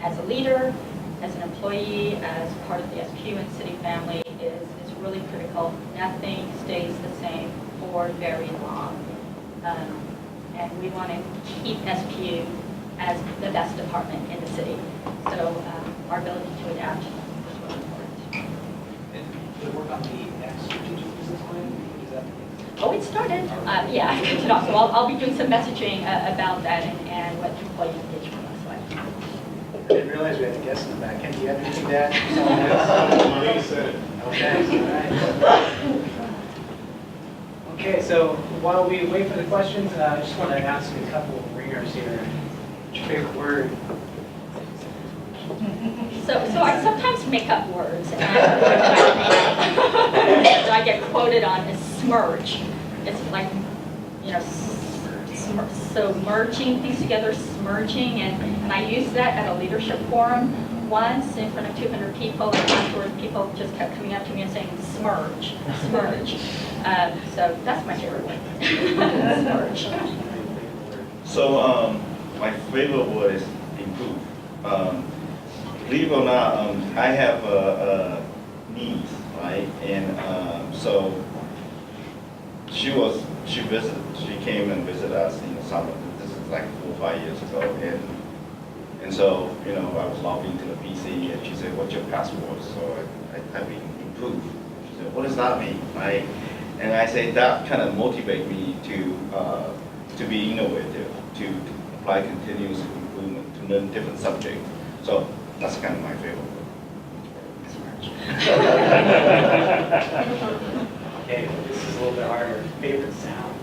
as a leader, as an employee, as part of the SPU and city family, is really critical. Nothing stays the same for very long. And we want to keep SPU as the best department in the city. So our ability to adapt is really important. And to work on the next strategic business plan, is that? Oh, it started. Yeah, I kicked it off. So I'll be doing some messaging about that and what employee engagement looks like. I didn't realize we had a guest in the back. Ken, do you have anything to add? Melina said it. Okay, all right. Okay, so while we wait for the questions, I just want to ask a couple of ringers here. What's your favorite word? So I sometimes make up words, and I get quoted on as smurge. It's like, so merging things together, smurging, and I used that at a leadership forum once in front of 200 people, and afterwards people just kept coming up to me and saying, smurge. So that's my favorite one. Smurge. So my favorite word is improve. Believe it or not, I have needs, right? And so she came and visited us in the summer. This is like 4 or 5 years ago, and so I was logged into the PC, and she said, "What's your password?" So I typed in improve. She said, "What does that mean?" Right? And I say that kind of motivate me to be innovative, to apply continuous improvement, to learn different subjects. So that's kind of my favorite book. Okay, this is a little bit harder. Favorite sound?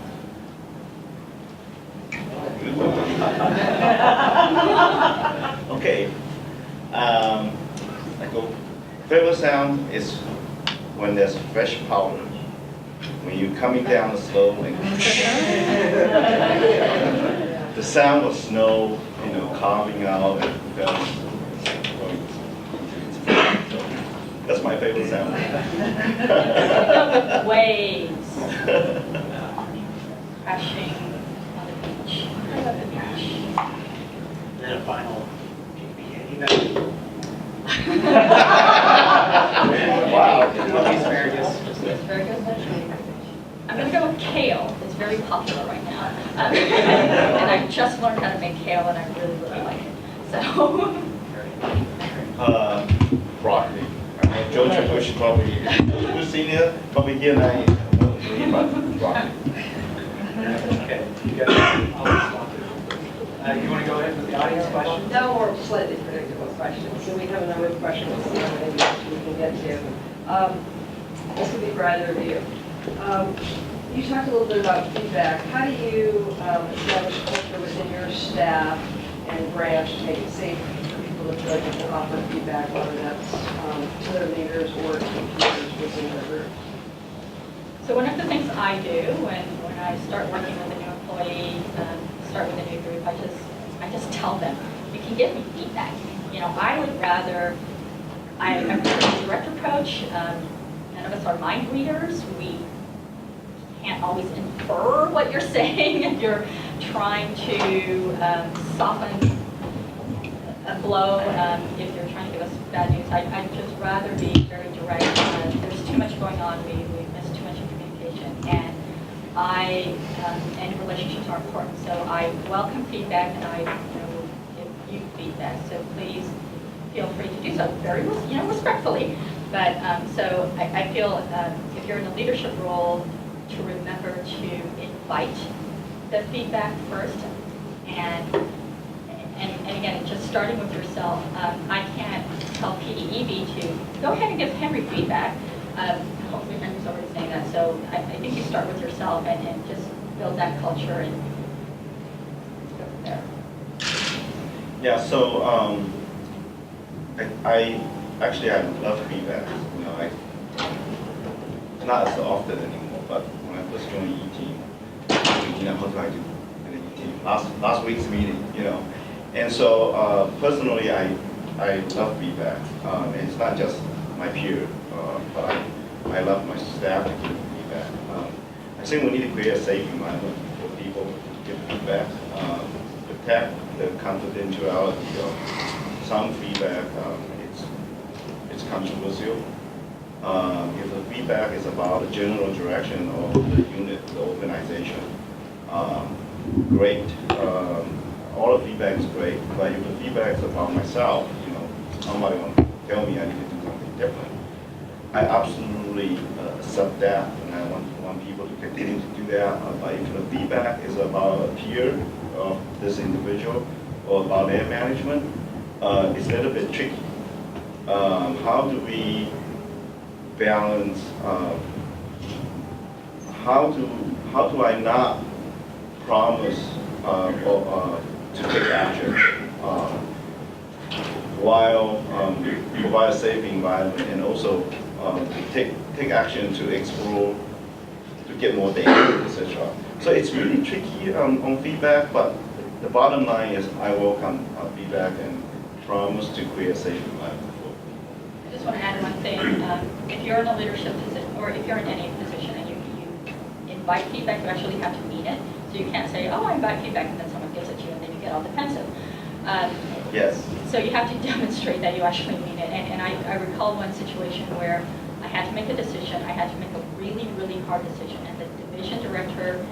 Okay. Favorite sound is when there's fresh powder. When you're coming down the slope and the sound of snow, carving out and that's my favorite sound. Waves crashing on the beach. I love the beach. And then a final PPA. Wow. Asparagus. Asparagus. I'm going to go with kale. It's very popular right now. And I just learned how to make kale, and I really, really like it. So. Broccoli. Georgia Bush probably, who's senior, probably here and but broccoli. Okay, you guys, you want to go ahead with the audience questions? No more slightly predictable questions. So we have a number of questions maybe we can get to. This could be for either of you. You talked a little bit about feedback. How do you establish culture within your staff and branch to make it safe for people to feel like they can offer feedback, whether that's to their leaders or to peers within their group? So one of the things I do when I start working with a new employee, start with a new group, I just tell them, you can give me feedback. I would rather, I'm a direct approach. None of us are mind readers. We can't always infer what you're saying if you're trying to soften a blow. If you're trying to give us bad news, I'd just rather be very direct. There's too much going on. We miss too much in communication, and and relationships are important. So I welcome feedback, and I will give you feedback. So please feel free to do so, very respectfully. But so I feel if you're in a leadership role, to remember to invite the feedback first, and again, just starting with yourself. I can't tell PDEB to go ahead and give Henry feedback. Hopefully Henry's already saying that. So I think you start with yourself and just build that culture and go from there. Yeah, so I love feedback. It's not as often anymore, but when I first joined E-Team, how do I do in the E-Team? Last week's meeting, And so personally, I love feedback. It's not just my peer, but I love my staff to give feedback. I think we need to create a safe environment for people to give feedback, protect the confidentiality of some feedback. It's controversial. If the feedback is about the general direction of the unit, the organization, great. All the feedback is great, but if the feedback is about myself, somebody want to tell me I need to do something different, I absolutely accept that, and I want people to continue to do that. But if the feedback is about a peer of this individual or about their management, it's a little bit tricky. How do we balance? How do I not promise to take action while provide a safe environment, and also take action to explore, to get more data, etc. So it's really tricky on feedback, but the bottom line is I welcome feedback and promise to create a safe environment for people. I just want to add one thing. If you're in a leadership position, or if you're in any position and you invite feedback, you actually have to mean it. So you can't say, oh, I invite feedback, and then someone gives it to you, and then you get all defensive. Yes. So you have to demonstrate that you actually mean it. and I recall one situation where I had to make a decision. I had to make a really, really hard decision, and the division director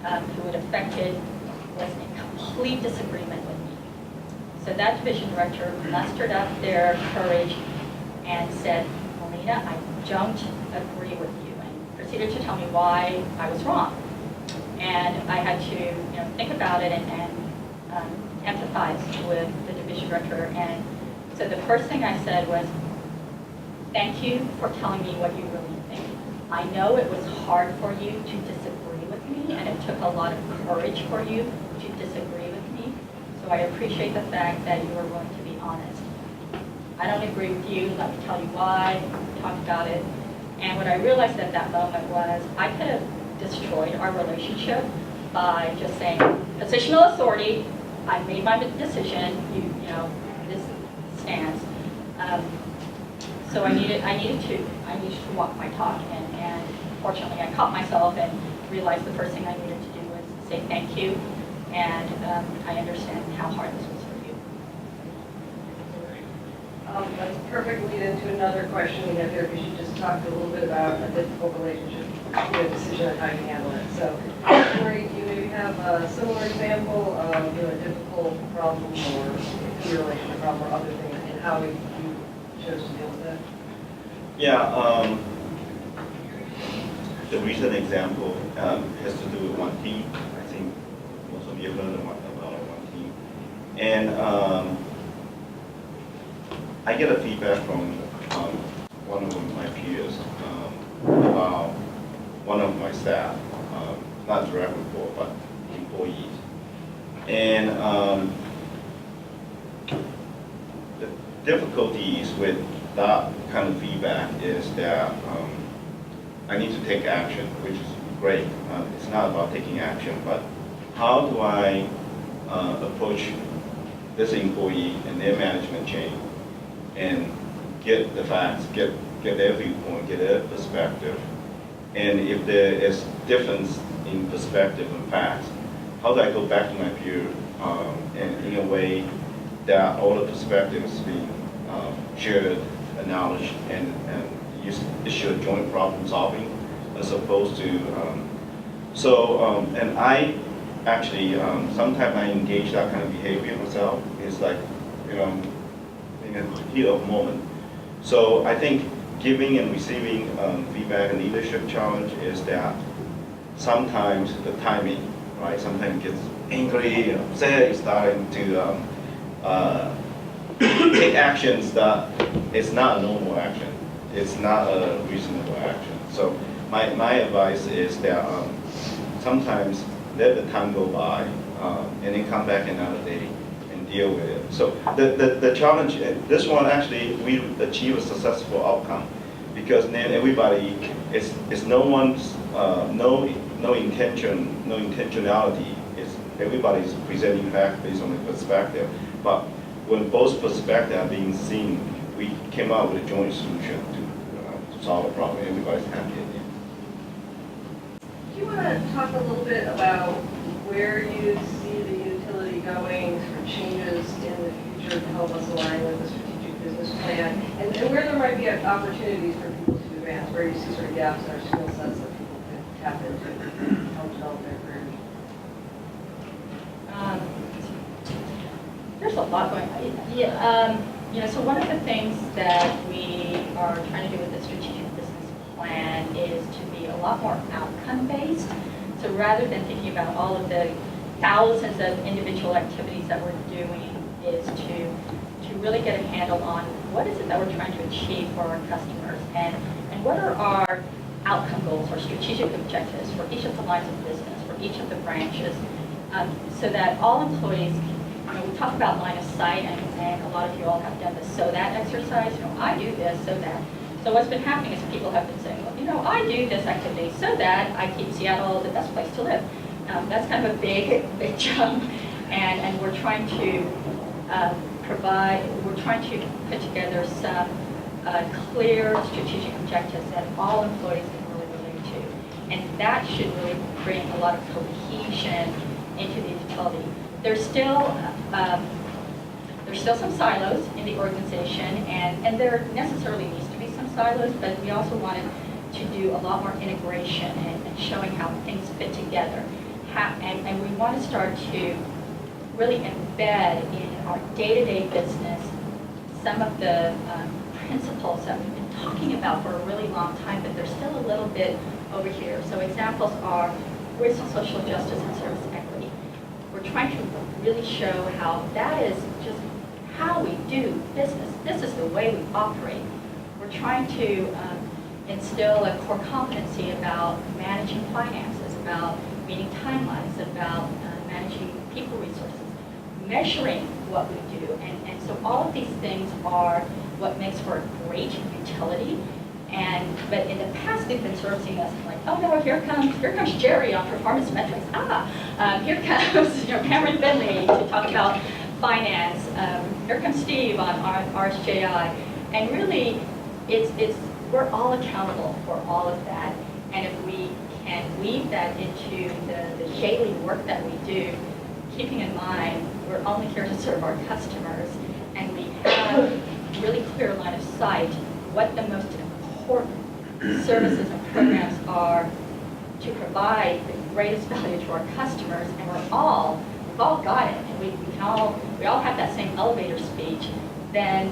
who it affected was in complete disagreement with me. So that division director mustered up their courage and said, Melina, I don't agree with you, and proceeded to tell me why I was wrong. And I had to think about it and empathize with the division director. And so the first thing I said was, thank you for telling me what you really think. I know it was hard for you to disagree with me, and it took a lot of courage for you to disagree with me. So I appreciate the fact that you were willing to be honest. I don't agree with you, let me tell you why, talk about it. And what I realized at that moment was I could have destroyed our relationship by just saying, positional authority, I made my decision, this stands. So I needed to walk my talk, and fortunately I caught myself and realized the first thing I needed to do was say thank you, and I understand how hard this was for you. That's a perfect lead into another question we have here, because you just talked a little bit about a difficult relationship, decision on how you handle it. So, Marie, do you maybe have a similar example of a difficult problem or your relationship problem or other thing, and how you chose to deal with that? Yeah, the recent example has to do with one team. I think most of you have learned about one team. And I get a feedback from one of my peers about one of my staff, not direct report, but employees. And the difficulties with that kind of feedback is that I need to take action, which is great. It's not about taking action, but how do I approach this employee and their management chain and get the facts, get their viewpoint, get their perspective. And if there is difference in perspective and facts, how do I go back to my peer and in a way that all the perspectives being shared, acknowledged, and use issue joint problem solving as opposed to, and I actually, sometimes I engage that kind of behavior myself. It's like, in a heat of moment. So I think giving and receiving feedback and leadership challenge is that sometimes the timing, right? Sometimes it gets angry, upset, you're starting to take actions that it's not a normal action. It's not a reasonable action. So my advice is that sometimes let the time go by and then come back another day and deal with it. So the challenge, this one actually, we achieve a successful outcome because then everybody, it's no one's, no intentionality. It's everybody's presenting facts based on the perspective. But when both perspectives are being seen, we came up with a joint solution to solve a problem. Everybody's happy at the end. Do you want to talk a little bit about where you see the utility going for changes in the future to help us align with the strategic business plan, and where there might be opportunities for people to advance, where you see sort of gaps in our skill sets that people can tap into to help develop their careers? There's a lot going on. Yeah, so one of the things that we are trying to do with the strategic business plan is to be a lot more outcome-based. So rather than thinking about all of the thousands of individual activities that we're doing, is to really get a handle on what is it that we're trying to achieve for our customers, and what are our outcome goals or strategic objectives for each of the lines of business, for each of the branches, so that all employees we talk about line of sight, and a lot of you all have done the so that exercise. I do this, so that. So what's been happening is people have been saying, well, I do this activity so that I keep Seattle the best place to live. That's kind of a big jump, and we're trying to put together some clear strategic objectives that all employees can really relate to. And that should really bring a lot of cohesion into the utility. There's still There's still some silos in the organization, and there necessarily needs to be some silos, but we also wanted to do a lot more integration and showing how things fit together. And we want to start to really embed in our day-to-day business some of the principles that we've been talking about for a really long time, but they're still a little bit over here. So examples are racial social justice and service equity. We're trying to really show how that is just how we do business. This is the way we operate. We're trying to instill a core competency about managing finances, about meeting timelines, about managing people resources, measuring what we do. And so all of these things are what makes for a great utility. But in the past, they've been sort of seeing us like, oh no, here comes Jerry on performance metrics. Here comes Cameron Finley to talk about finance. Here comes Steve on RSJI. And really, we're all accountable for all of that. And if we can weave that into the daily work that we do, keeping in mind we're only here to serve our customers, and we have really clear line of sight what the most important services and programs are to provide the greatest value to our customers, and we've all got it, and we all have that same elevator speech, then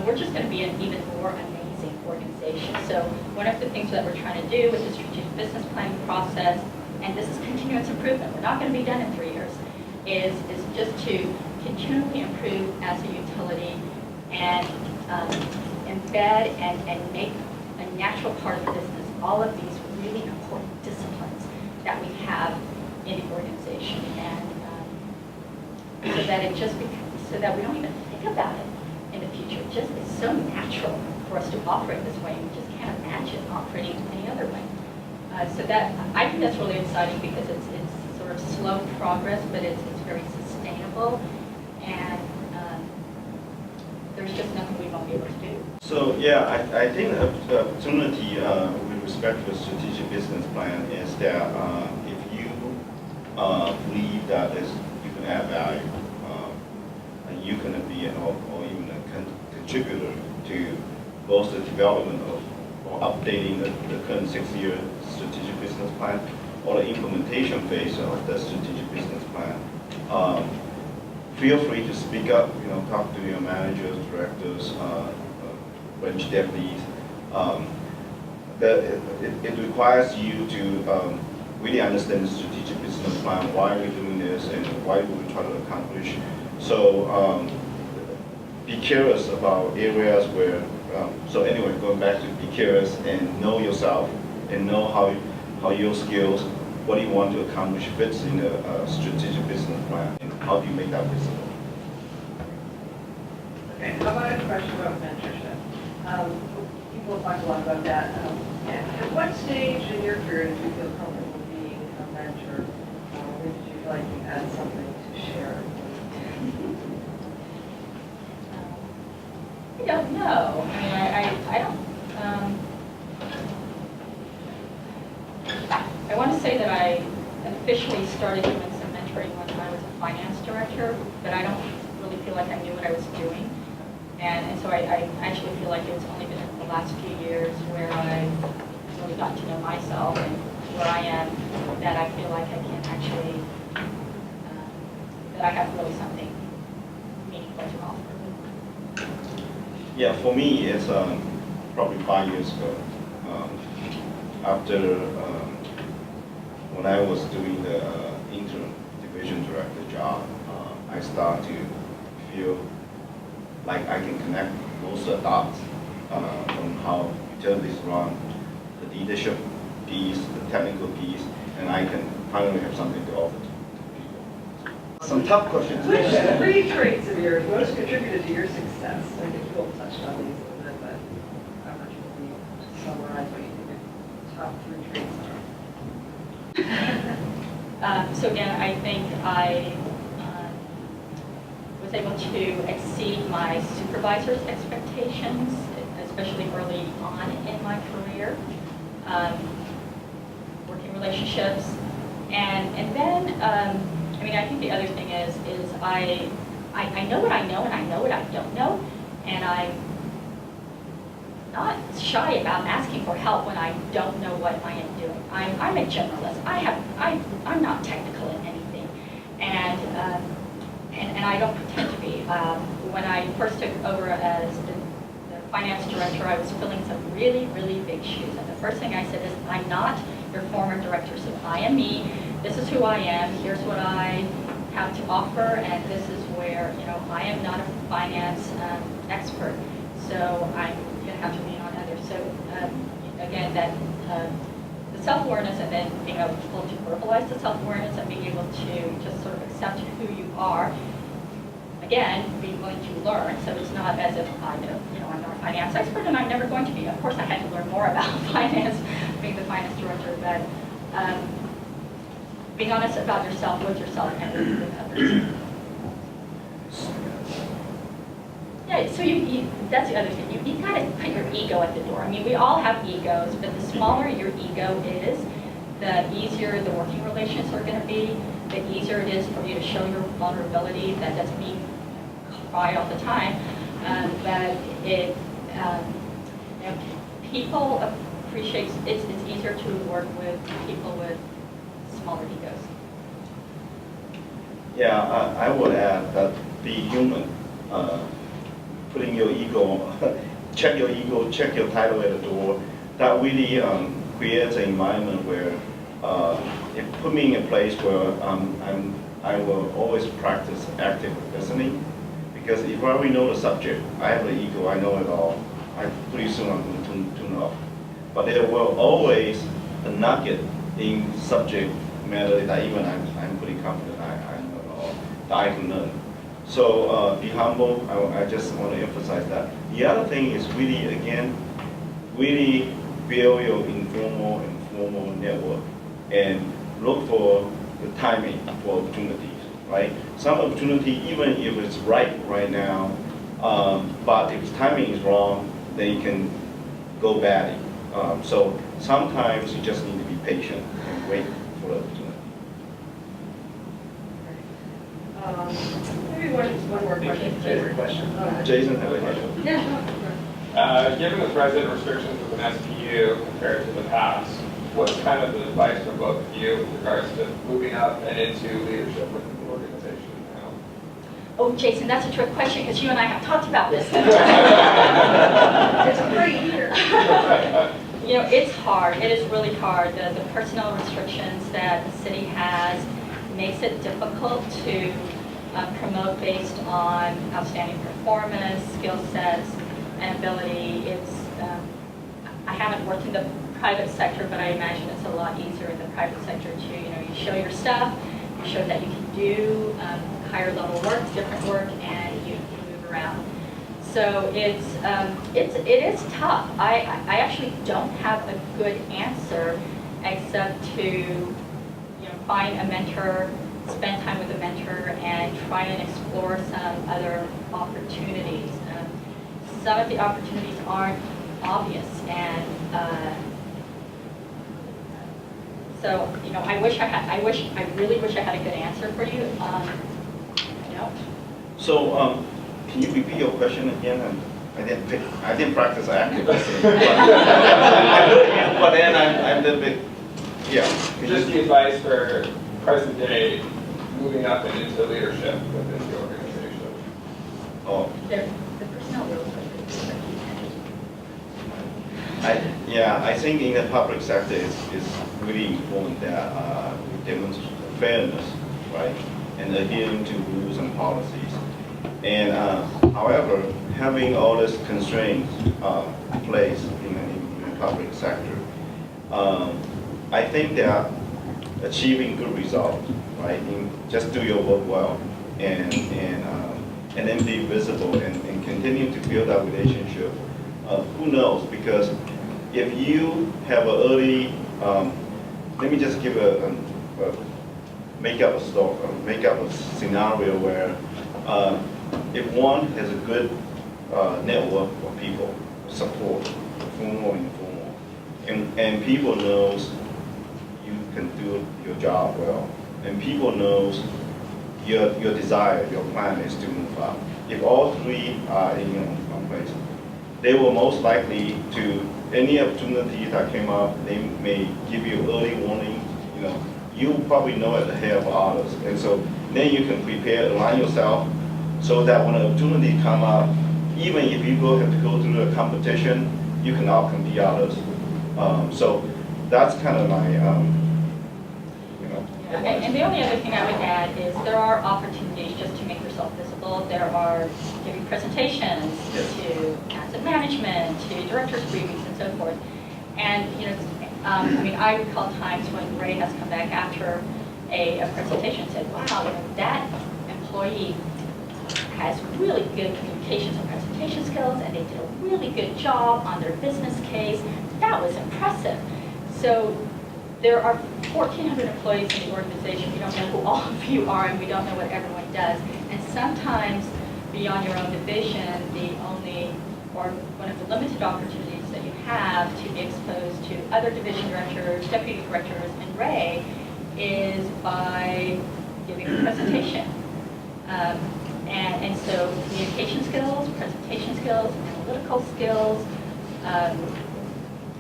we're just going to be an even more amazing organization. So one of the things that we're trying to do with the strategic business planning process, and this is continuous improvement, we're not going to be done in 3 years, is just to continually improve as a utility and embed and make a natural part of the business all of these really important disciplines that we have in the organization, and so that we don't even think about it in the future. It just is so natural for us to operate this way, and we just can't imagine operating any other way. So that I think that's really exciting because it's sort of slow progress, but it's very sustainable, and there's just nothing we won't be able to do. So yeah, I think the opportunity with respect to the strategic business plan is that if you believe that you can add value, and you can be or even a contributor to both the development of or updating the current 6-year strategic business plan or the implementation phase of the strategic business plan, feel free to speak up, talk to your managers, directors, branch deputies. It requires you to really understand the strategic business plan, why we're doing this, and why we try to accomplish. So be curious about areas where, so anyway, going back to be curious and know yourself and know how your skills, what you want to accomplish fits in a strategic business plan, and how do you make that visible. Okay, how about a question about mentorship? People talk a lot about that. At what stage in your career did you feel comfortable being a mentor? Or did you feel like you had something to share? I don't know. I mean, I don't. I want to say that I officially started doing some mentoring when I was a finance director, but I don't really feel like I knew what I was doing. And so I actually feel like it's only been in the last few years where I've really gotten to know myself and where I am, that I feel like I can actually, that I have really something meaningful to offer. Yeah, for me, it's probably 5 years ago. After when I was doing the interim division director job, I started to feel like I can connect most of the dots on how utilities run, the leadership piece, the technical piece, and I can finally have something to offer to people. Some tough questions. Which 3 traits of yours most contributed to your success? I think Phil touched on these a little bit, but how much would you summarize what you think the top 3 traits are? So again, I think I was able to exceed my supervisor's expectations, especially early on in my career. Working relationships, and then I mean, I think the other thing is I I know what I know and I know what I don't know, and I'm not shy about asking for help when I don't know what I am doing. I'm a generalist. I'm not technical in anything, and I don't pretend to be. When I first took over as the finance director, I was filling some really, really big shoes. And the first thing I said is, I'm not your former director, so I am me. This is who I am. Here's what I have to offer, and this is where, I am not a finance expert, so I'm going to have to lean on others. So again, that the self-awareness, and then being able to verbalize the self-awareness and being able to just sort of accept who you are. Again, being willing to learn, so it's not as if I know, I'm not a finance expert and I'm never going to be. Of course, I had to learn more about finance, being the finance director, but being honest about yourself, with yourself, and with others. Yeah, so that's the other thing. You got to put your ego at the door. I mean, we all have egos, but the smaller your ego is, the easier the working relations are going to be, the easier it is for you to show your vulnerability. That doesn't mean cry all the time, but it, people appreciate, it's easier to work with people with smaller egos. Yeah, I would add that be human. Putting your ego, check your title at the door. That really creates an environment where it put me in a place where I will always practice active listening. Because if I already know the subject, I have the ego, I know it all, pretty soon I'm going to tune off. But there will always a nugget in subject matter that even I'm pretty confident I know it all, that I can learn. So be humble. I just want to emphasize that. The other thing is really, again, really build your informal and formal network and look for the timing for opportunities, right? Some opportunity, even if it's right now, but if timing is wrong, then it can go badly. So sometimes you just need to be patient and wait for the opportunity. Maybe one more question. Favorite question. Jason, have a question? Yeah, Given the present restrictions of an SPU compared to the past, what's kind of the advice from both of you with regards to moving up and into leadership within the organization now? Oh, Jason, that's a trick question, because you and I have talked about this. it's a great year. It's hard. It is really hard. The personnel restrictions that the city has makes it difficult to promote based on outstanding performance, skill sets, and ability. I haven't worked in the private sector, but I imagine it's a lot easier in the private sector too. You show your stuff, you show that you can do higher level work, different work, and you move around. So it is tough. I actually don't have a good answer except to find a mentor, spend time with a mentor, and try and explore some other opportunities. Some of the opportunities aren't obvious, and so I really wish I had a good answer for you. So can you repeat your question again? I didn't practice active listening. But then I'm a little bit, yeah. Just the advice for present day moving up and into leadership within the organization. Oh. The personnel rules are I think in the public sector it's really important that we demonstrate fairness, right, and adhering to rules and policies. And however, having all these constraints placed in the public sector, I think that achieving good results, right, just do your work well, and then be visible and continue to build that relationship. Who knows? Because if you have an early, let me just give make up a scenario where if one has a good network of people, support, formal and informal, and people knows you can do your job well, and people knows your desire, your plan is to move up. If all three are in one place, they will most likely to any opportunity that came up, they may give you early warning. You probably know it ahead of others, and so then you can prepare, align yourself, so that when an opportunity come up, even if you have to go through a competition, you can outcompete others. So that's kind of my, And the only other thing I would add is there are opportunities just to make yourself visible. There are giving presentations to asset management, to directors' briefings, and so forth. And I recall times when Ray has come back after a presentation and said, "Wow, that employee has really good communications and presentation skills, and they did a really good job on their business case. That was impressive." So there are 1,400 employees in the organization. We don't know who all of you are, and we don't know what everyone does. And sometimes, beyond your own division, the only, or one of the limited opportunities that you have to be exposed to other division directors, deputy directors, and Ray is by giving a presentation. And so communication skills, presentation skills, analytical skills,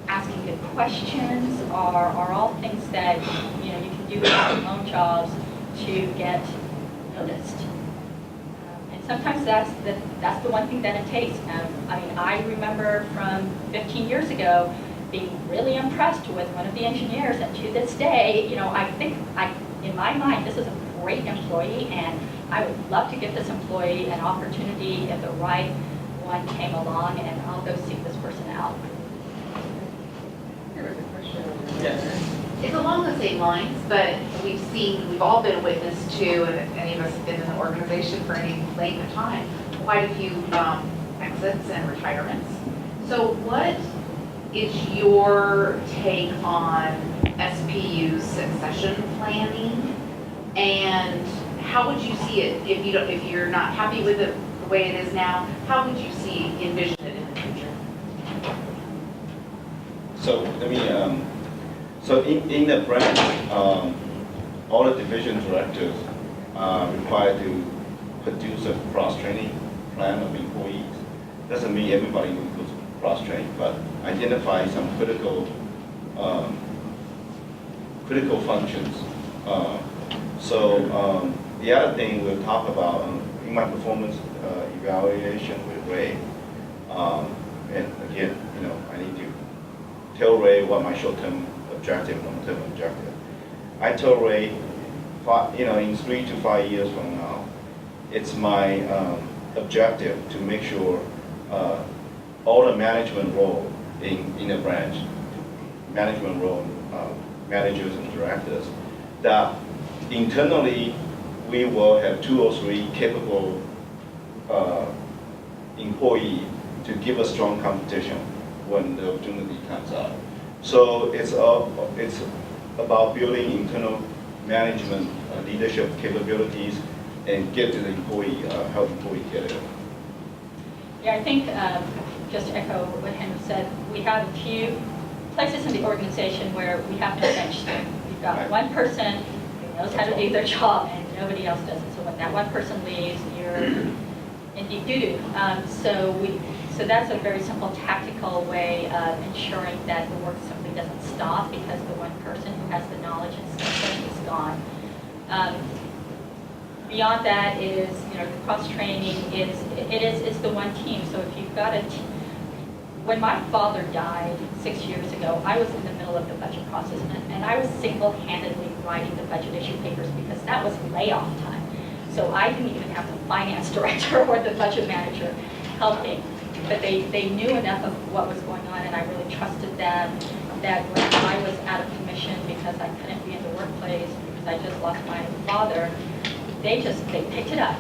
asking good questions are all things that you can do in your own jobs to get noticed. And sometimes that's the one thing that it takes. I remember from 15 years ago being really impressed with one of the engineers, and to this day, I think in my mind this is a great employee, and I would love to give this employee an opportunity if the right one came along, and I'll go seek this person out. There was a question over there. Yes. It's along the same lines, but we've all been witness to, and any of us have been in the organization for any length of time, quite a few exits and retirements. So what is your take on SPU's succession planning, and how would you see it if you're not happy with it the way it is now? How would you envision it in the future? So let me, so in the branch, all the division directors are required to produce a cross-training plan of employees. Doesn't mean everybody will go cross-train, but identify some critical functions. The other thing we'll talk about in my performance evaluation with Ray, and again, I need to tell Ray what my short-term objective, long-term objective. I told Ray, in 3 to 5 years from now, it's my objective to make sure all the management role in a branch, management role, managers and directors, that internally we will have 2 or 3 capable employees to give a strong competition when the opportunity comes up. So it's about building internal management leadership capabilities and get to the employee, help employee get it. Yeah, I think, just to echo what Henry said, we have a few places in the organization where we have no bench strength. We've got Right. one person who knows how to do their job, and nobody else does it. So when that one person leaves, you're in deep doo-doo. So that's a very simple tactical way of ensuring that the work simply doesn't stop because the one person who has the knowledge and skill set is gone. Beyond that is, the cross-training is the one team. So if you've got a team, when my father died 6 years ago, I was in the middle of the budget process, and I was single-handedly writing the budget issue papers because that was layoff time. So I didn't even have the finance director or the budget manager helping. But they knew enough of what was going on, and I really trusted them that when I was out of commission because I couldn't be in the workplace because I just lost my father, they picked it up,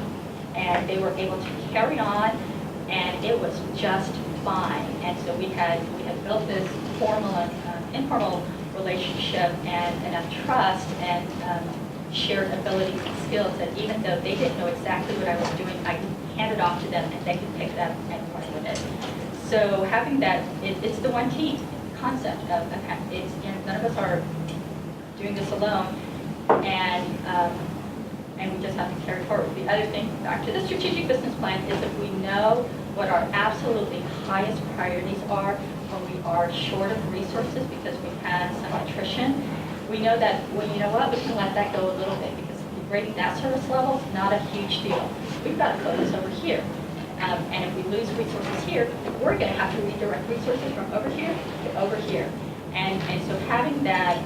and they were able to carry on, and it was just fine. And so we had built this formal and informal relationship and enough trust and shared abilities and skills that even though they didn't know exactly what I was doing, I could hand it off to them and they could pick it up and run with it. So having that, it's the one team concept of it's, none of us are doing this alone. And and we just have to carry forward. The other thing, back to the strategic business plan, is if we know what our absolutely highest priorities are, when we are short of resources because we've had some attrition, we know that, well, you know what, we can let that go a little bit, because rating that service level is not a huge deal. We've got to focus over here. And if we lose resources here, we're going to have to redirect resources from over here to over here. And so having that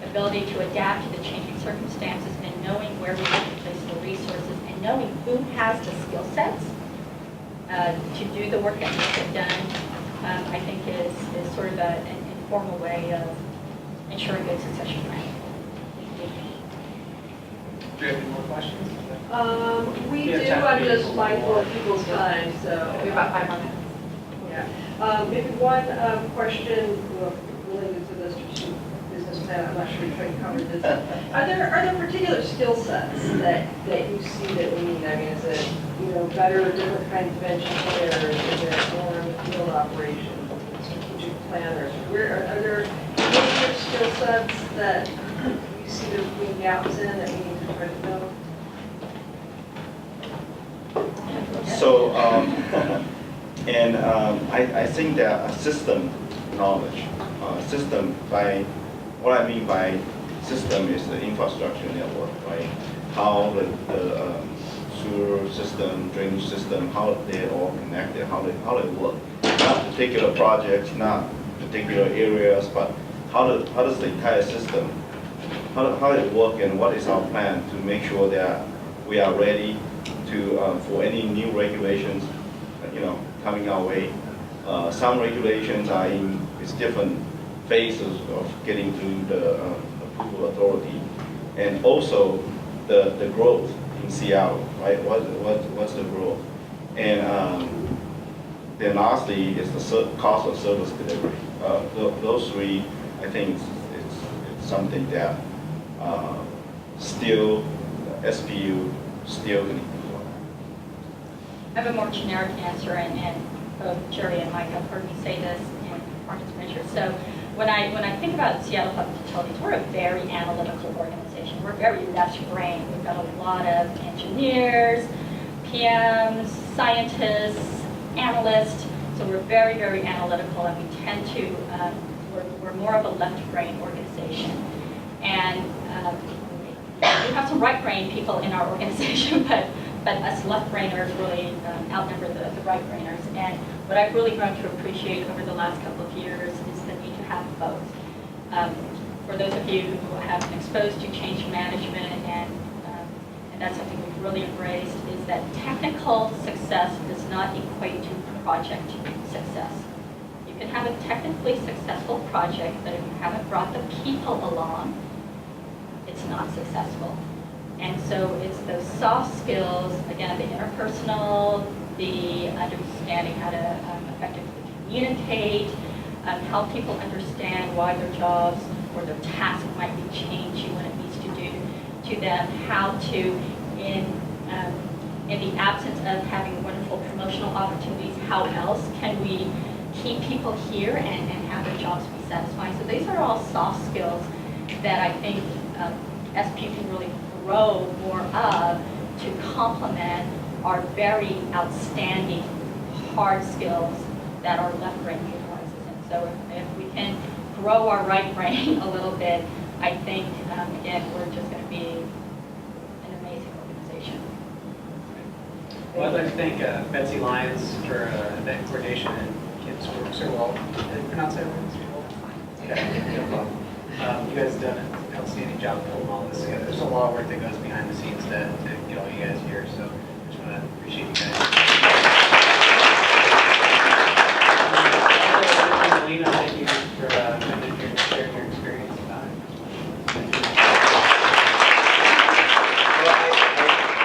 ability to adapt to the changing circumstances and knowing where we have to place the resources and knowing who has the skill sets to do the work that needs to be done, I think is sort of an informal way of ensuring good succession planning. Do you have any more questions? We We have do, time I'm for just people. mindful of people's time, so. We have about 5 more minutes. Yeah. Maybe one question related to the strategic business plan, I'm not sure if I covered this. Are there particular skill sets that you see that we need? I mean, is it, better, different kinds of engineers? Is it more in the field operations, strategic planners? Are there major skill sets that you see there's being gaps in that we need to try to fill? So, I think that system knowledge, what I mean by system is the infrastructure network, right? How the sewer system, drainage system, how they're all connected, how they work. Not particular projects, not particular areas, but how does the entire system, how it work, and what is our plan to make sure that we are ready to for any new regulations, coming our way. Some regulations are in different phases of getting to the approval authority, and also the growth in Seattle, right? What's the growth? And then lastly is the cost of service delivery. Those three, I think, it's something that still SPU still can improve on. I have a more generic answer, and both Jerry and Mike have heard me say this in performance measures. So when I think about Seattle Public Utilities, we're a very analytical organization. We're very left-brained. We've got a lot of engineers, PMs, scientists, analysts. So we're very, very analytical, and we tend to, we're more of a left-brain organization. And we have some right-brain people in our organization, but us left-brainers really outnumber the right-brainers. And what I've really grown to appreciate over the last couple of years is the need to have both. For those of you who have been exposed to change management, and that's something we've really embraced, is that technical success does not equate to project success. You can have a technically successful project, but if you haven't brought the people along, it's not successful. And so it's those soft skills, again, the interpersonal, the understanding how to effectively communicate, help people understand why their jobs or their task might be changing when it needs to do to them, how to, in the absence of having wonderful promotional opportunities, how else can we keep people here and have their jobs be satisfying. So these are all soft skills that I think SPU can really grow more of to complement our very outstanding hard skills that our left brain utilizes. And so if we can grow our right brain a little bit, I think, again, we're just going to be an amazing organization. Well, I'd like to thank Betsy Lyons for event coordination and Kim Sirwell. Did I pronounce that right? Yeah, no problem. You guys have done an outstanding job pulling all this together. There's a lot of work that goes behind the scenes to get all you guys here, so I just want to appreciate you guys. Melina, thank you for coming here and sharing your experience about it.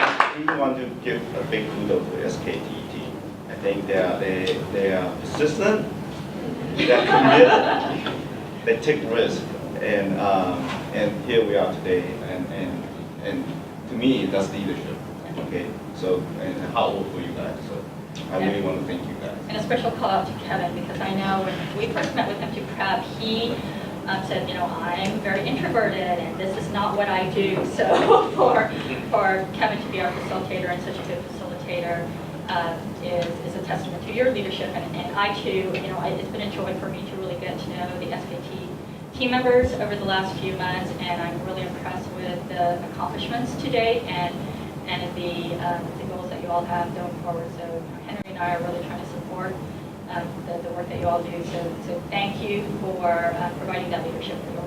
I really want to give a big kudos to SKT team. I think they are persistent, they're committed, they take risks, and here we are today. And to me, that's leadership. Okay, so and hard work for you guys. So I really want to thank you guys. And a special call out to Kevin, because I know when we first met with him to prep, he said, I'm very introverted and this is not what I do. So for Kevin to be our facilitator and such a good facilitator is a testament to your leadership. And I too, it's been a joy for me to really get to know the SKT team members over the last few months, and I'm really impressed with the accomplishments to date and the goals that you all have going forward. So Henry and I are really trying to support the work that you all do. So thank you for providing that leadership for your